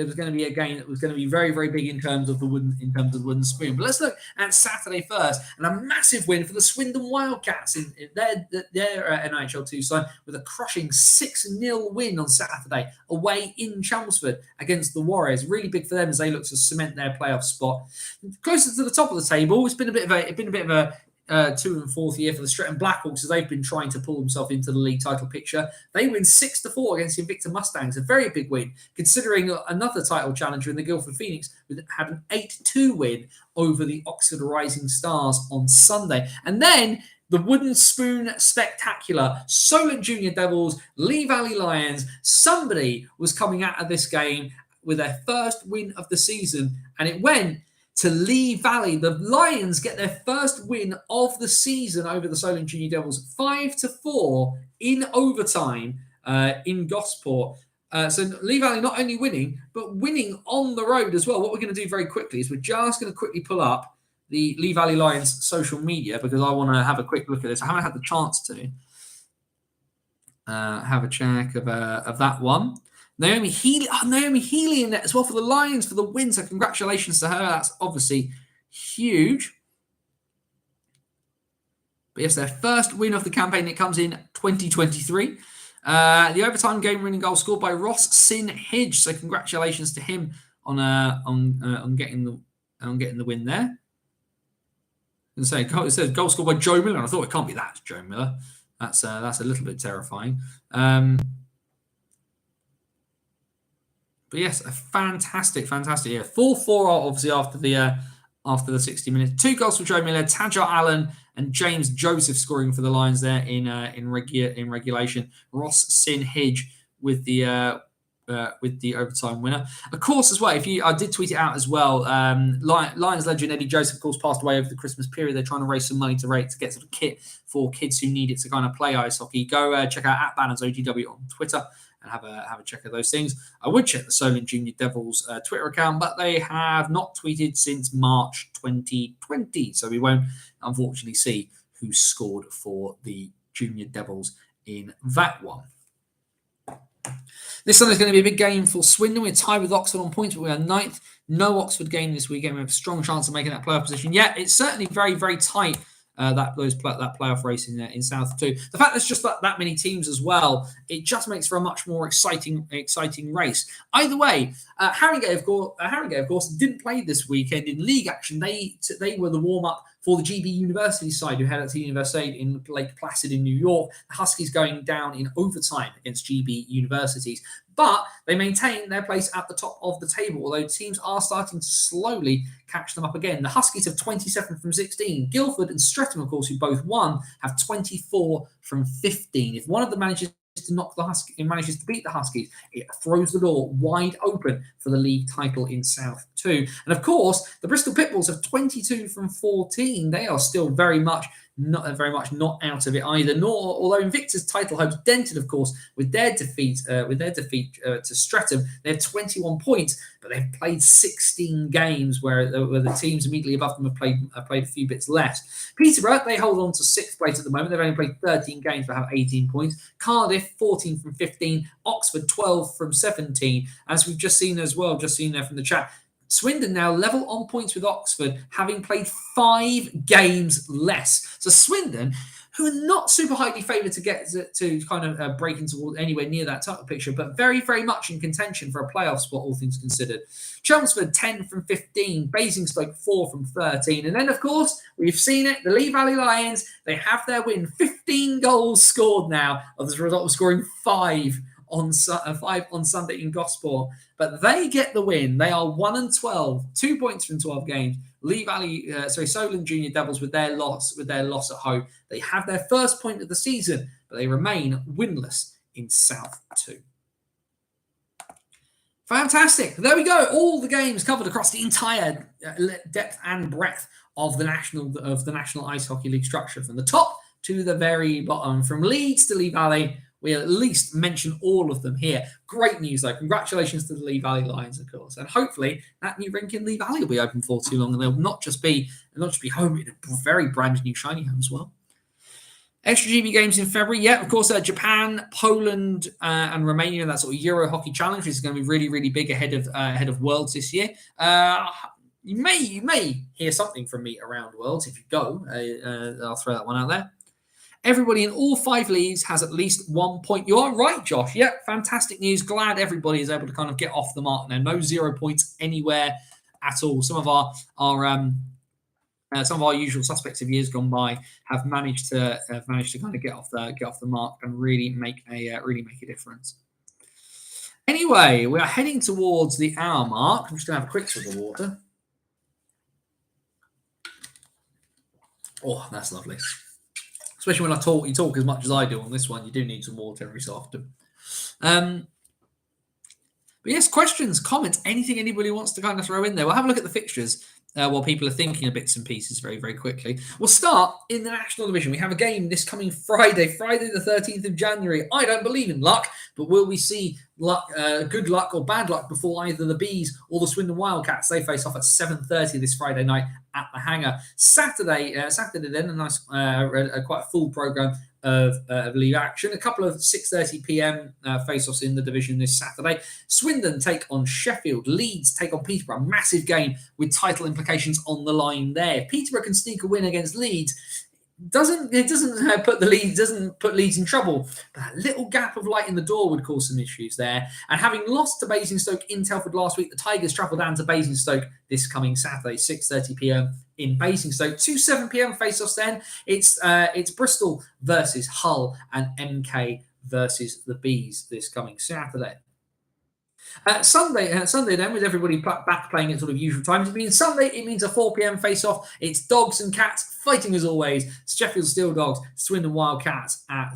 that was going to be very, very big in terms of the wooden spoon. But let's look at Saturday first, and a massive win for the Swindon Wildcats in their NHL 2 side with a crushing 6-0 win on Saturday away in Chelmsford against the Warriors. Really big for them as they look to cement their playoff spot. Closer to the top of the table, it's been a bit of a 2 and 4th year for the Stretton Blackhawks as they've been trying to pull themselves into the league title picture. They win 6-4 against the Invicta Mustangs, a very big win, considering another title challenger in the Guildford Phoenix had an 8-2 win over the Oxford Rising Stars on Sunday. And then the Wooden Spoon Spectacular, Solent Junior Devils, Lee Valley Lions. Somebody was coming out of this game with their first win of the season, and it went to Lee Valley. The Lions get their first win of the season over the Solent Junior Devils, 5-4 in overtime in Gosport. So Lee Valley not only winning, but winning on the road as well. What we're going to do very quickly is we're just going to quickly pull up the Lee Valley Lions social media because I want to have a quick look at this. I haven't had the chance to have a check of that one. Naomi Healy in there as well for the Lions for the win. So congratulations to her. That's obviously huge. But yes, their first win of the campaign. It comes in 2023. The overtime game-winning goal scored by Ross Sin Hidge. So congratulations to him on getting the win there. And say it says goal scored by Joe Miller. And I thought it can't be that Joe Miller. That's a little bit terrifying. But yes, a fantastic year. 4-4 obviously after the 60 minutes. 2 goals for Joe Miller, Tajar Allen and James Joseph scoring for the Lions there in regulation. Ross Sin Hidge with the overtime winner. Of course, as well, I did tweet it out as well. Lions legend Eddie Joseph, of course, passed away over the Christmas period. They're trying to raise some money to get sort of kit for kids who need it to kind of play ice hockey. Go check out @BannonsOTW on Twitter and have a check of those things. I would check the Solent Junior Devils Twitter account, but they have not tweeted since March 2020. So we won't, unfortunately, see who scored for the Junior Devils in that one. This Sunday is going to be a big game for Swindon. We're tied with Oxford on points, but we are 9th. No Oxford game this weekend. We have a strong chance of making that playoff position. Yeah, it's certainly very, very tight that playoff race in South too. The fact there's just that many teams as well, it just makes for a much more exciting race. Either way, Harringay, of course, didn't play this weekend in league action. They were the warm up for the GB University side, who head out to University in Lake Placid in New York. The Huskies going down in overtime against GB Universities. But they maintain their place at the top of the table, although teams are starting to slowly catch them up again. The Huskies have 27 from 16. Guildford and Streatham, of course, who both won, have 24 from 15. If one of them manages to beat the Huskies, it throws the door wide open for the league title in South 2. And of course, the Bristol Pitbulls have 22 from 14. They are still very much not out of it either. Although Invicta's title hopes dented, of course, with their defeat to Streatham. They have 21 points, but they've played 16 games, where the teams immediately above them have played a few bits less. Peterborough, they hold on to 6th place at the moment. They've only played 13 games but have 18 points. Cardiff, 14 from 15. Oxford, 12 from 17. As we've just seen there from the chat. Swindon now level on points with Oxford, having played 5 games less. So Swindon, who are not super highly favoured to get to kind of break into anywhere near that title picture, but very, very much in contention for a playoff spot, all things considered. Chelmsford, 10 from 15. Basingstoke, 4 from 13. And then, of course, we've seen it. The Lee Valley Lions, they have their win. 15 goals scored now, as a result of scoring 5 on Sunday in Gosport. But they get the win. They are 1-12, 2 points from 12 games. Solent Junior Devils with their loss at home. They have their first point of the season, but they remain winless in South 2. Fantastic. There we go. All the games covered across the entire depth and breadth of the National Ice Hockey League structure, from the top to the very bottom, from Leeds to Lee Valley. We at least mention all of them here. Great news, though. Congratulations to the Lee Valley Lions, of course. And hopefully that new rink in Lee Valley will be open for too long, and they'll not just be home in a very brand new shiny home as well. Extra GB games in February. Yeah, of course, Japan, Poland, and Romania. That sort of Euro Hockey Challenge, which is going to be really, really big ahead of Worlds this year. You may hear something from me around Worlds if you go. I'll throw that one out there. Everybody in all 5 leagues has at least 1 point. You are right, Josh. Yeah, fantastic news. Glad everybody is able to kind of get off the mark now. No 0 points anywhere at all. Some of our usual suspects of years gone by have managed to kind of get off the mark and really make a difference. Anyway, we are heading towards the hour mark. I'm just going to have a quick sip of water. Oh, that's lovely. Especially when you talk as much as I do on this one. You do need some water every so often. But yes, questions, comments, anything anybody wants to kind of throw in there. We'll have a look at the fixtures while people are thinking of bits and pieces very, very quickly. We'll start in the National Division. We have a game this coming Friday the 13th of January. I don't believe in luck, but will we see good luck or bad luck before either the Bees or the Swindon Wildcats? They face off at 7:30 this Friday night at the Hangar. Saturday then, a nice, quite a full programme of league action. A couple of 6:30 p.m. face-offs in the division this Saturday. Swindon take on Sheffield. Leeds take on Peterborough. Massive game with title implications on the line there. If Peterborough can sneak a win against Leeds, doesn't put Leeds in trouble. But that little gap of light in the door would cause some issues there. And having lost to Basingstoke in Telford last week, the Tigers travel down to Basingstoke this coming Saturday, 6:30 p.m. in Basingstoke. 2 7 p.m. face-offs then. It's Bristol versus Hull and MK versus the Bees this coming Saturday. Sunday then, with everybody back playing at sort of usual times. It means Sunday, it means a 4 p.m. face-off. It's Dogs and Cats fighting as always. Sheffield Steel Dogs, Swindon Wildcats at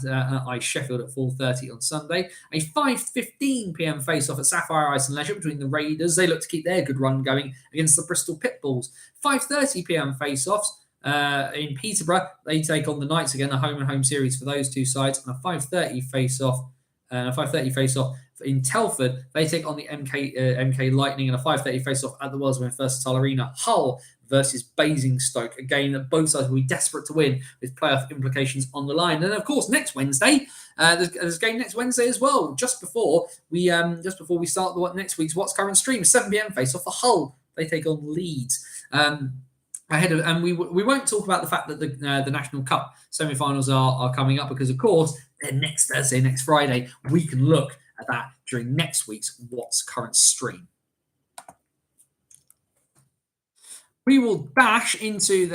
Ice Sheffield at 4:30 on Sunday. A 5:15 p.m. face-off at Sapphire Ice and Leisure between the Raiders. They look to keep their good run going against the Bristol Pitbulls. 5:30 p.m. face-offs. In Peterborough, they take on the Knights again, a home and home series for those two sides, and a 5:30 face-off. In Telford, they take on the MK Lightning, and a 5:30 face-off at the Wellswyn Versatile Arena. Hull versus Basingstoke, a game that both sides will be desperate to win with playoff implications on the line. And of course, next Wednesday, there's a game next Wednesday as well. Just before we start next week's What's Current stream, 7 p.m. face-off for Hull. They take on Leeds. ahead of, and we won't talk about the fact that the National Cup semi-finals are coming up, because of course they're next Thursday, next Friday. We can look at that during next week's What's Current stream. We will dash into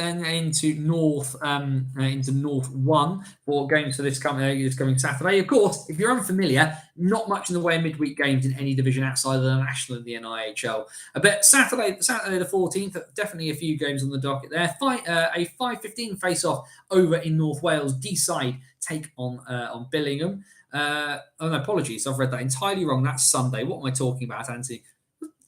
North One for games for this coming Saturday. Of course, if you're unfamiliar, not much in the way of midweek games in any division outside of the National and the NIHL. But Saturday the 14th, definitely a few games on the docket there. A 5:15 face-off over in North Wales. D-side take on Billingham. No, apologies, I've read that entirely wrong. That's Sunday. What am I talking about, Anthony?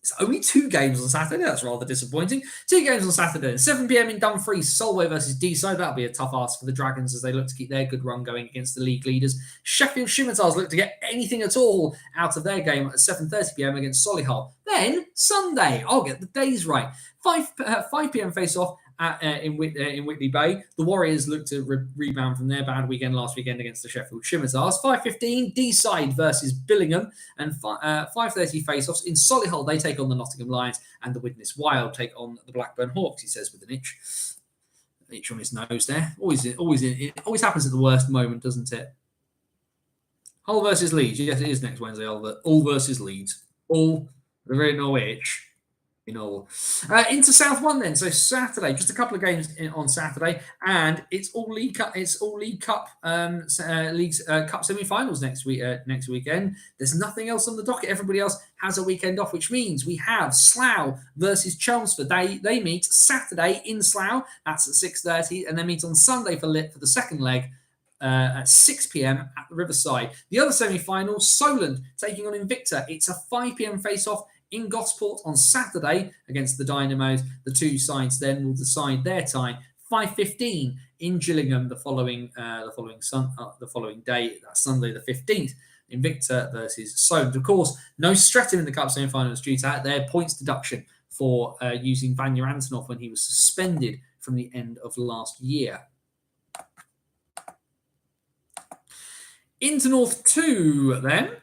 It's only 2 games on Saturday. That's rather disappointing. 2 games on Saturday. 7 p.m. in Dumfries. Solway versus D-side. That'll be a tough ask for the Dragons as they look to keep their good run going against the league leaders. Sheffield Scimitars look to get anything at all out of their game at 7:30 p.m. against Solihull. Then Sunday. I'll get the days right. 5 p.m. face-off in Whitley Bay. The Warriors look to rebound from their bad weekend last weekend against the Sheffield Scimitars. 5:15 D-side versus Billingham, and 5:30 face-offs in Solihull. They take on the Nottingham Lions, and the Widnes Wild take on the Blackburn Hawks. He says with an itch on his nose there. It always happens at the worst moment, doesn't it? Hull versus Leeds. Yes, it is next Wednesday. Hull versus Leeds. Hull, the very no itch. Into South One then. So Saturday, just a couple of games on Saturday, and it's all League Cup. It's all League Cup Cup semi-finals next weekend. There's nothing else on the docket. Everybody else has a weekend off, which means we have Slough versus Chelmsford. They meet Saturday in Slough. That's at 6:30, and they meet on Sunday for the second leg. At 6 p.m. at the Riverside. The other semi-final, Solent taking on Invicta. It's a 5 p.m. face-off in Gosport on Saturday against the Dynamos. The 2 sides then will decide their tie. 5:15 in Gillingham the following day. That's Sunday the 15th. Invicta versus Solent. Of course, no Streatham in the Cup semi-finals due to their points deduction for using Vanya Antonov when he was suspended from the end of last year. Into North 2 then.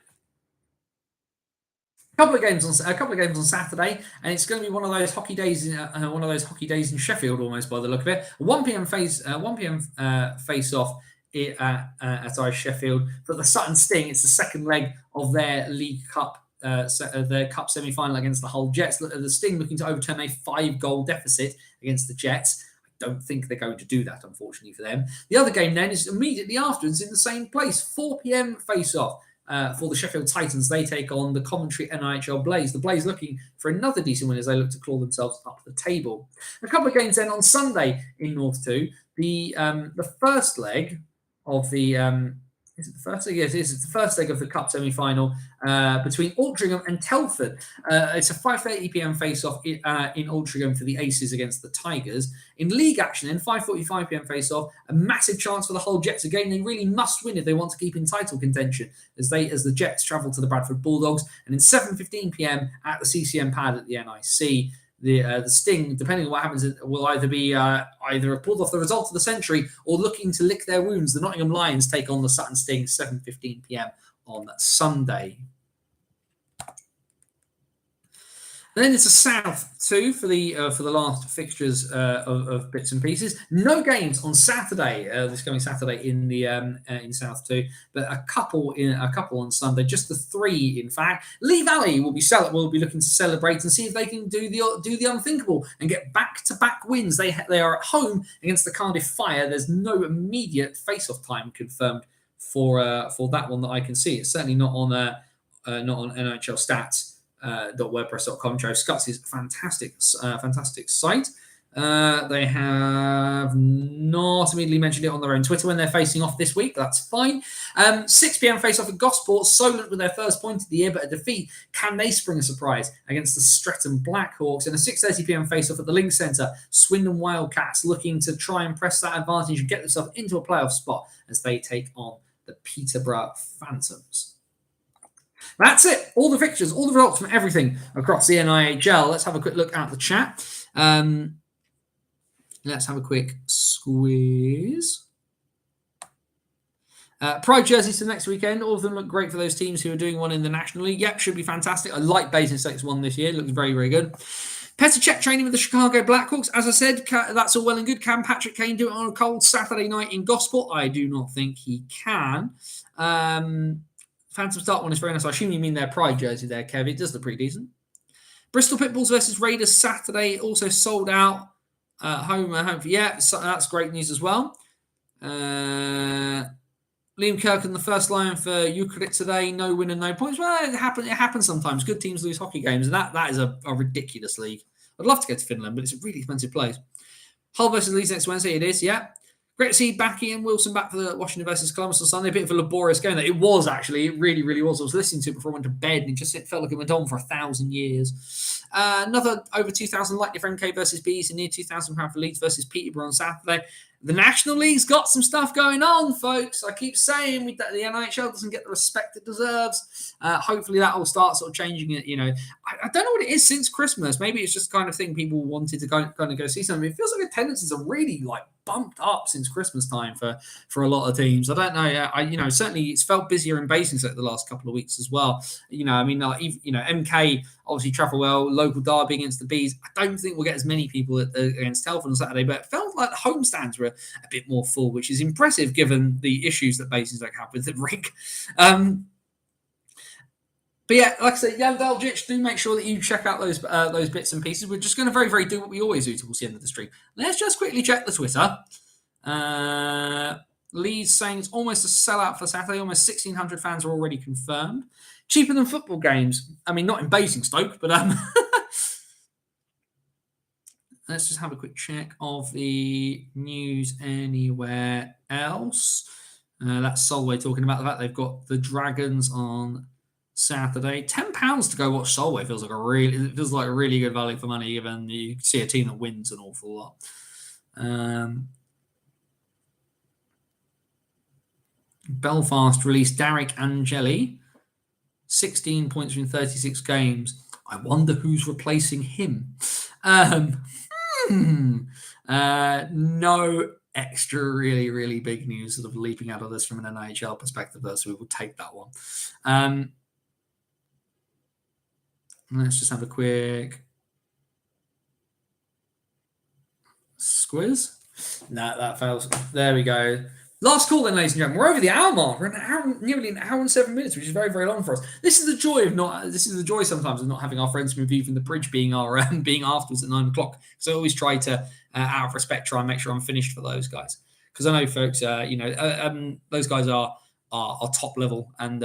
A couple of games on Saturday, and it's going to be one of those hockey days in Sheffield, almost by the look of it. 1 p.m. face off at Irish Sheffield. But the Sutton Sting, it's the second leg of their League Cup, their Cup semi-final against the Hull Jets. The Sting looking to overturn a 5-goal deficit against the Jets. Don't think they're going to do that, unfortunately for them. The other game then is immediately afterwards in the same place, 4 p.m. face-off for the Sheffield Titans. They take on the Coventry NIHL Blaze. The Blaze looking for another decent win as they look to claw themselves up the table. A couple of games then on Sunday in North 2. The first leg of the... Is it the first leg? Yes, it is. It's the first leg of the Cup semi-final between Altrincham and Telford. It's a 5:30 p.m. face-off in Altrincham for the Aces against the Tigers. In league action, then 5:45 p.m. face-off, a massive chance for the Hull Jets. A game they really must win if they want to keep in title contention as the Jets travel to the Bradford Bulldogs. And then 7:15 p.m. at the CCM pad at the NIC. The Sting, depending on what happens, will either be pulled off the result of the century or looking to lick their wounds. The Nottingham Lions take on the Sutton Sting 7:15 p.m. on Sunday. And then it's a South 2 for the last fixtures of bits and pieces. No games on Saturday, this coming Saturday in South 2, but a couple on Sunday. Just the 3, in fact. Lee Valley will be looking to celebrate and see if they can do the unthinkable and get back-to-back wins. They are at home against the Cardiff Fire. There's no immediate face-off time confirmed for that one that I can see. It's certainly not on NHL Stats. .wordpress.com. Joe Scuts is fantastic site. They have not immediately mentioned it on their own Twitter when they're facing off this week. That's fine. 6 p.m. face off at Gosport. Solent with their first point of the year, but a defeat. Can they spring a surprise against the Streatham Blackhawks? And a 6:30 p.m. face off at the Link Centre. Swindon Wildcats looking to try and press that advantage and get themselves into a playoff spot as they take on the Peterborough Phantoms. That's it. All the fixtures, all the results from everything across the NIHL. Let's have a quick look at the chat. Let's have a quick squeeze. Pride jerseys for next weekend. All of them look great for those teams who are doing one in the National League. Yep, should be fantastic. I like Basingstoke's one this year. It looks very, very good. Petr Cech training with the Chicago Blackhawks. As I said, that's all well and good. Can Patrick Kane do it on a cold Saturday night in Gosport? I do not think he can. Phantom Start one is very nice. I assume you mean their Pride jersey there, Kev. It does look pretty decent. Bristol Pitbulls versus Raiders Saturday, also sold out. Home. Yeah, so that's great news as well. Liam Kirkham, the first line for Ukraine today. No win and no points. Well, it happens sometimes. Good teams lose hockey games, and that is a ridiculous league. I'd love to go to Finland, but it's a really expensive place. Hull versus Leeds next Wednesday. It is, yeah. Great to see Backy and Wilson back for the Washington versus Columbus on Sunday. A bit of a laborious game. It was, actually. It really, really was. I was listening to it before I went to bed, and it felt like it went on for 1,000 years. Another over 2,000 Lightning for MK versus Bees, and near 2,000 pound for Leeds versus Peterborough on Saturday. The National League's got some stuff going on, folks. I keep saying the NHL doesn't get the respect it deserves. Hopefully that will start sort of changing it. I don't know what it is since Christmas. Maybe it's just the kind of thing people wanted to go see something. It feels like attendances are really bumped up since Christmas time for a lot of teams. I don't know. Certainly it's felt busier in Basingstoke the last couple of weeks as well. MK obviously travel well, local derby against the Bees. I don't think we'll get as many people against Telford on Saturday, but it felt like the home stands were a bit more full, which is impressive given the issues that Basingstoke have with the rink. But yeah, like I said, Jan Daljic, do make sure that you check out those bits and pieces. We're just going to very, very do what we always do towards the end of the stream. Let's just quickly check the Twitter. Leeds saying it's almost a sellout for Saturday. Almost 1,600 fans are already confirmed. Cheaper than football games. I mean, not in Basingstoke, but let's just have a quick check of the news anywhere else. That's Solway talking about the fact they've got the Dragons on Saturday. £10 to go watch Solway feels like a really good value for money, given you see a team that wins an awful lot. Belfast released Derek Angeli, 16 points in 36 games. I wonder who's replacing him. No extra really, really big news sort of leaping out of this from an NHL perspective, though, so we will take that one. Let's just have a quick squiz. No, that fails. There we go. Last call then, ladies and gentlemen. We're over the hour mark. We're nearly an hour and 7 minutes, which is very, very long for us. This is the joy sometimes of not having our friends from Review from the Bridge being afterwards at 9 o'clock. So I always try to, out of respect, try and make sure I'm finished for those guys. Because I know folks, those guys are top level and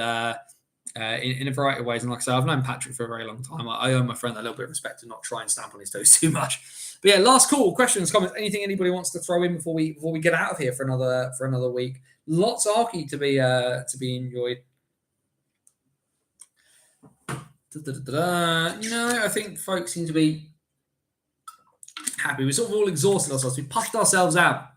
in a variety of ways. And like I say, I've known Patrick for a very long time. I owe my friend a little bit of respect and not try and stamp on his toes too much. But yeah, last call, questions, comments, anything anybody wants to throw in before we get out of here for another week. Lots of hockey to be enjoyed. I think folks seem to be happy. We're sort of all exhausted ourselves. We pushed ourselves out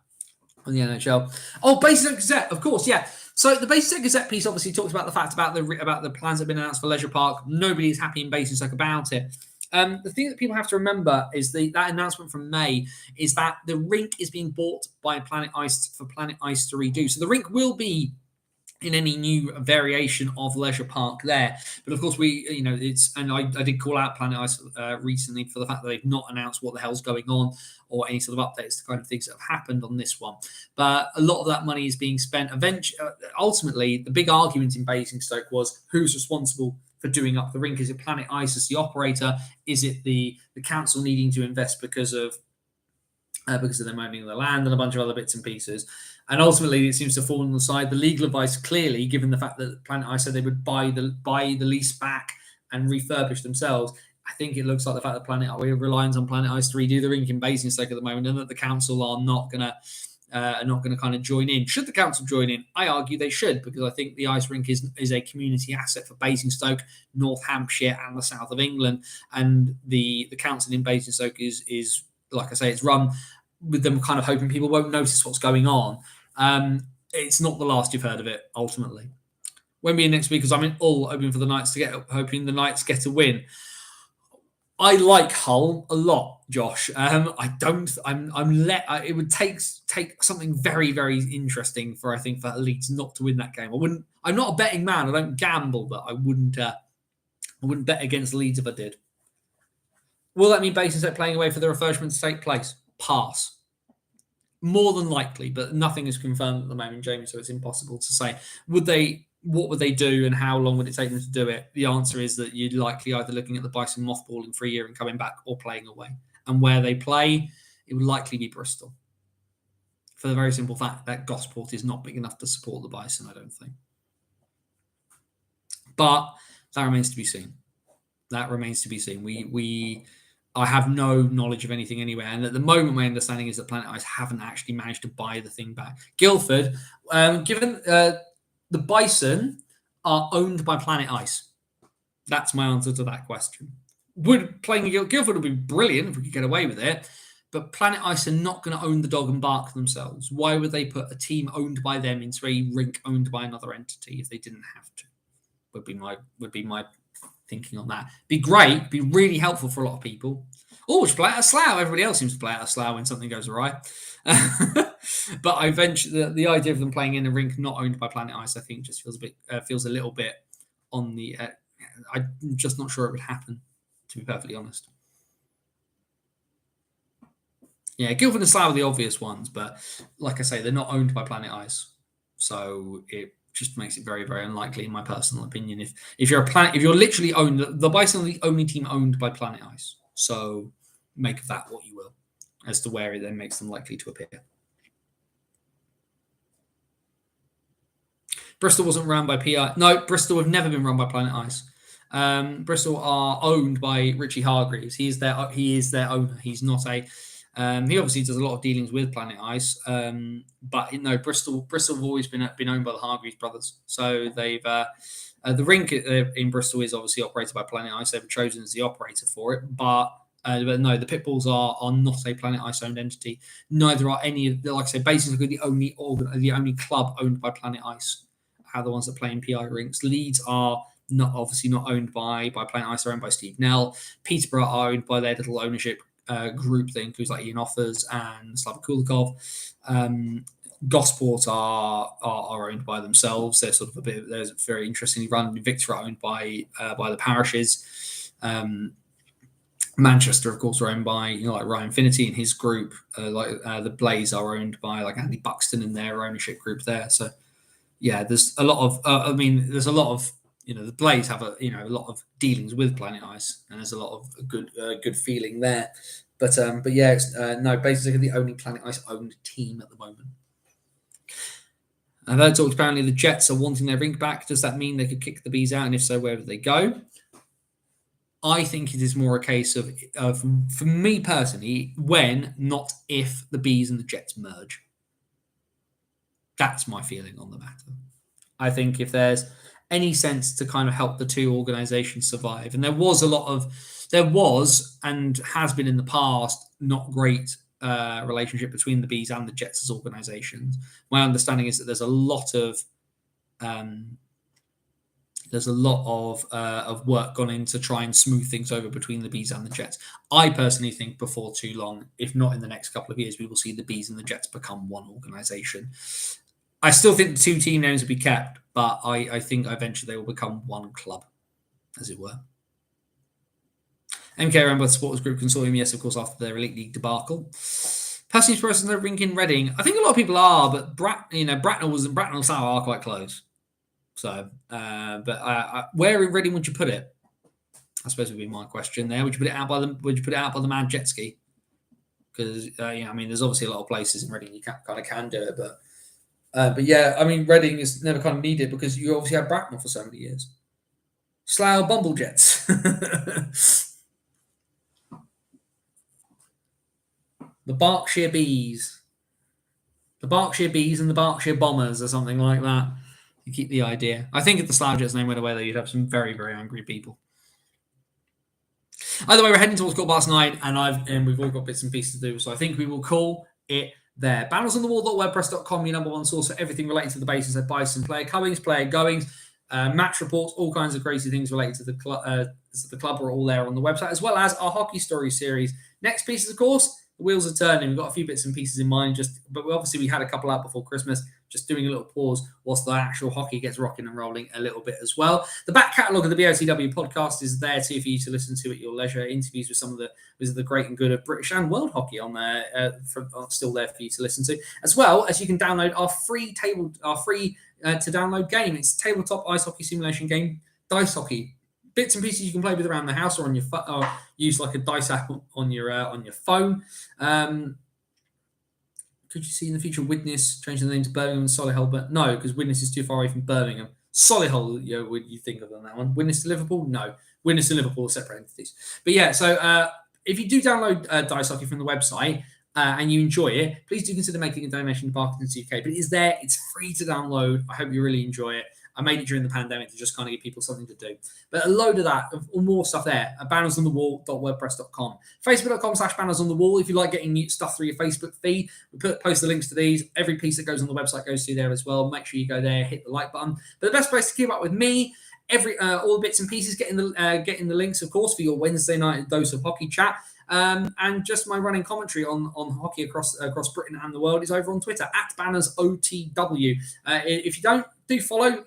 on the NHL. Oh, Basingstoke Gazette, of course, yeah. So the Basingstoke Gazette piece obviously talks about the fact about the plans that have been announced for Leisure Park. Nobody is happy in Basingstoke about it. The thing that people have to remember is that announcement from May is that the rink is being bought by Planet Ice for Planet Ice to redo. So the rink will be in any new variation of Leisure Park there. But of course, I did call out Planet Ice recently for the fact that they've not announced what the hell's going on or any sort of updates to kind of things that have happened on this one. But a lot of that money is being spent. Ultimately, the big argument in Basingstoke was who's responsible for doing up the rink. Is it Planet Ice as the operator? Is it the council needing to invest because of them owning the land and a bunch of other bits and pieces? And ultimately, it seems to fall on the side. The legal advice, clearly, given the fact that Planet Ice said they would buy the lease back and refurbish themselves, I think it looks like the fact that Planet Ice, we're reliant on Planet Ice to redo the rink in Basingstoke at the moment, and that the council are not going to kind of join in. Should the council join in? I argue they should, because I think the ice rink is a community asset for Basingstoke, North Hampshire, and the south of England. And the council in Basingstoke is like I say, it's run with them kind of hoping people won't notice what's going on. It's not the last you've heard of it, ultimately. Won't be next week because I'm hoping the Knights get a win. I like Hull a lot, Josh. It would take something very, very interesting for Leeds not to win that game. I'm not a betting man. I don't gamble, but I wouldn't bet against Leeds if I did. Will that mean Basingstoke playing away for the refurbishment to take place? Pass. More than likely, but nothing is confirmed at the moment, Jamie, so it's impossible to say. What would they do and how long would it take them to do it? The answer is that you're likely either looking at the Bison mothballing for a year and coming back, or playing away. And where they play, it would likely be Bristol. For the very simple fact that Gosport is not big enough to support the Bison, I don't think. But that remains to be seen. I have no knowledge of anything anywhere. And at the moment, my understanding is that Planet Ice haven't actually managed to buy the thing back. Guildford, given the Bison are owned by Planet Ice. That's my answer to that question. Would playing Guildford would be brilliant if we could get away with it. But Planet Ice are not going to own the dog and bark themselves. Why would they put a team owned by them into a rink owned by another entity if they didn't have to? Would be my thinking on that. Be great, be really helpful for a lot of people. Oh, we should play out of Slough. Everybody else seems to play out of Slough when something goes awry. But I venture the idea of them playing in a rink not owned by Planet Ice, I think, just feels a little bit on the. I'm just not sure it would happen, to be perfectly honest. Yeah, Guildford and Slough are the obvious ones, but like I say, they're not owned by Planet Ice, so it just makes it very, very unlikely, in my personal opinion. If you're literally owned, the Bison are the only team owned by Planet Ice. So make of that what you will, as to where it then makes them likely to appear. Bristol wasn't run by PI. No, Bristol have never been run by Planet Ice. Bristol are owned by Richie Hargreaves. He is their owner. He's not a. He obviously does a lot of dealings with Planet Ice, but Bristol have always been owned by the Hargreaves brothers. So they've the rink in Bristol is obviously operated by Planet Ice. They were chosen as the operator for it, but no, the Pitbulls are not a Planet Ice owned entity. Neither are any of, like I say, basically the only club owned by Planet Ice are the ones that play in PI rinks. Leeds are not owned by Planet Ice. They're owned by Steve Nell. Peterborough are owned by their little ownership group that includes like Ian Offers and Slava Kulikov. Gosport are owned by themselves. They're sort of they're very interestingly run. Victor are owned by the parishes. Manchester, of course, are owned by like Ryan Finity and his group. The Blaze are owned by like Andy Buxton and their ownership group there. So yeah, there's a lot of the Blaze have a lot of dealings with Planet Ice, and there's a lot of good feeling there. But yeah, it's, basically the only Planet Ice owned team at the moment. I've heard talks apparently the Jets are wanting their rink back. Does that mean they could kick the Bees out? And if so, where would they go? I think it is more a case of for me personally, when, not if, the Bees and the Jets merge. That's my feeling on the matter. I think if there's any sense to kind of help the two organizations survive, and there was and has been in the past not great relationship between the Bees and the Jets as organizations. My understanding is that there's a lot of work gone in to try and smooth things over between the Bees and the Jets. I personally think before too long, if not in the next couple of years, we will see the Bees and the Jets become one organization. I still think the two team names will be kept, but I think eventually they will become one club, as it were. MK Rainbow Supporters Group Consortium, yes, of course, after their Elite League debacle. Personally, person their rink in Reading. I think a lot of people are, but Bracknell and Slough are quite close. So, but where in Reading would you put it? I suppose would be my question there. Would you put it out by the Mad Jet Ski? Because there's obviously a lot of places in Reading you can do it, but yeah, I mean, Reading is never kind of needed because you obviously had Bracknell for so many years. Slough Bumblejets. The Berkshire Bees. The Berkshire Bees and the Berkshire Bombers or something like that. You keep the idea. I think if the Slough Jets name went away, though, you'd have some very, very angry people. Either way, we're heading towards 9:15, and we've all got bits and pieces to do, so I think we will call it there. Bannersonthewall.wordpress.com, your number one source for everything related to the Basin. So Bison, player comings, player goings, match reports, all kinds of crazy things related to the club are all there on the website, as well as our hockey story series. Next pieces, of course, the wheels are turning. We've got a few bits and pieces in mind, but we had a couple out before Christmas. just doing a little pause whilst the actual hockey gets rocking and rolling a little bit as well. The back catalogue of the BOTW podcast is there too for you to listen to at your leisure. Interviews with some of the great and good of British and world hockey on there, still there for you to listen to, as well as you can download our free to download game. It's a tabletop ice hockey simulation game, dice hockey. Bits and pieces you can play with around the house or on your or use like a dice app on your phone. Could you see in the future Widnes changing the name to Birmingham and Solihull? But no, because Widnes is too far away from Birmingham. Solihull, would you think of on that one? Widnes to Liverpool? No. Widnes to Liverpool are separate entities. But yeah, so if you do download Dice Hockey from the website and you enjoy it, please do consider making a donation to Parkinson's UK. But it is there. It's free to download. I hope you really enjoy it. I made it during the pandemic to just kind of give people something to do. But a load of that, or more stuff there, at bannersonthewall.wordpress.com. Facebook.com/bannersonthewall if you like getting new stuff through your Facebook feed. We post the links to these. Every piece that goes on the website goes through there as well. Make sure you go there, hit the like button. But the best place to keep up with me, all the bits and pieces, getting the links, of course, for your Wednesday night dose of hockey chat. And just my running commentary on hockey across Britain and the world is over on Twitter at BannersOTW. If you don't, do follow.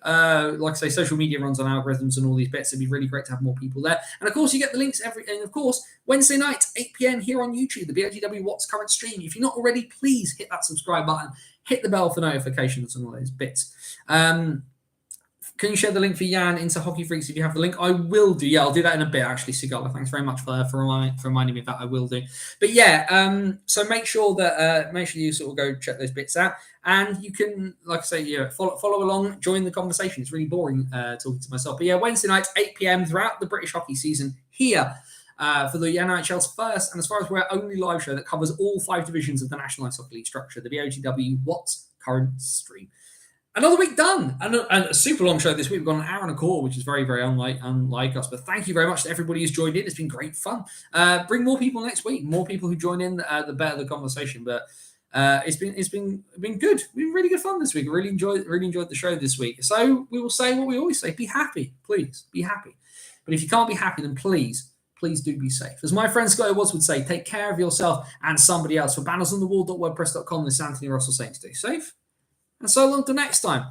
Like I say, social media runs on algorithms and all these bits. It'd be really great to have more people there. And of course, you get the links and of course, Wednesday night, 8 p.m. here on YouTube, the BOTW What's Current stream. If you're not already, please hit that subscribe button, hit the bell for notifications and all those bits. Can you share the link for Jan into Hockey Freaks if you have the link? I will do. Yeah, I'll do that in a bit, actually, Sigala. Thanks very much for reminding me of that. I will do. But yeah, so make sure you sort of go check those bits out. And you can, like I say, follow along, join the conversation. It's really boring talking to myself. But yeah, Wednesday night, 8 p.m. throughout the British hockey season here for the NHL's first, and as far as we're only live show that covers all 5 divisions of the National Ice Hockey League structure, the BOTW What's Current stream. Another week done, and a super long show this week. We've got an hour and a quarter, which is very, very unlike us. But thank you very much to everybody who's joined in. It's been great fun. Bring more people next week. More people who join in, the better the conversation. But it's been good. It's been really good fun this week. I really enjoyed the show this week. So we will say what we always say: be happy, please, be happy. But if you can't be happy, then please do be safe. As my friend Scott Watts would say, take care of yourself and somebody else. For bannersonthewall.wordpress.com, this is Anthony Russell saying stay safe. And so long till next time.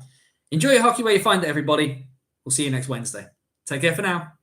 Enjoy your hockey where you find it, everybody. We'll see you next Wednesday. Take care for now.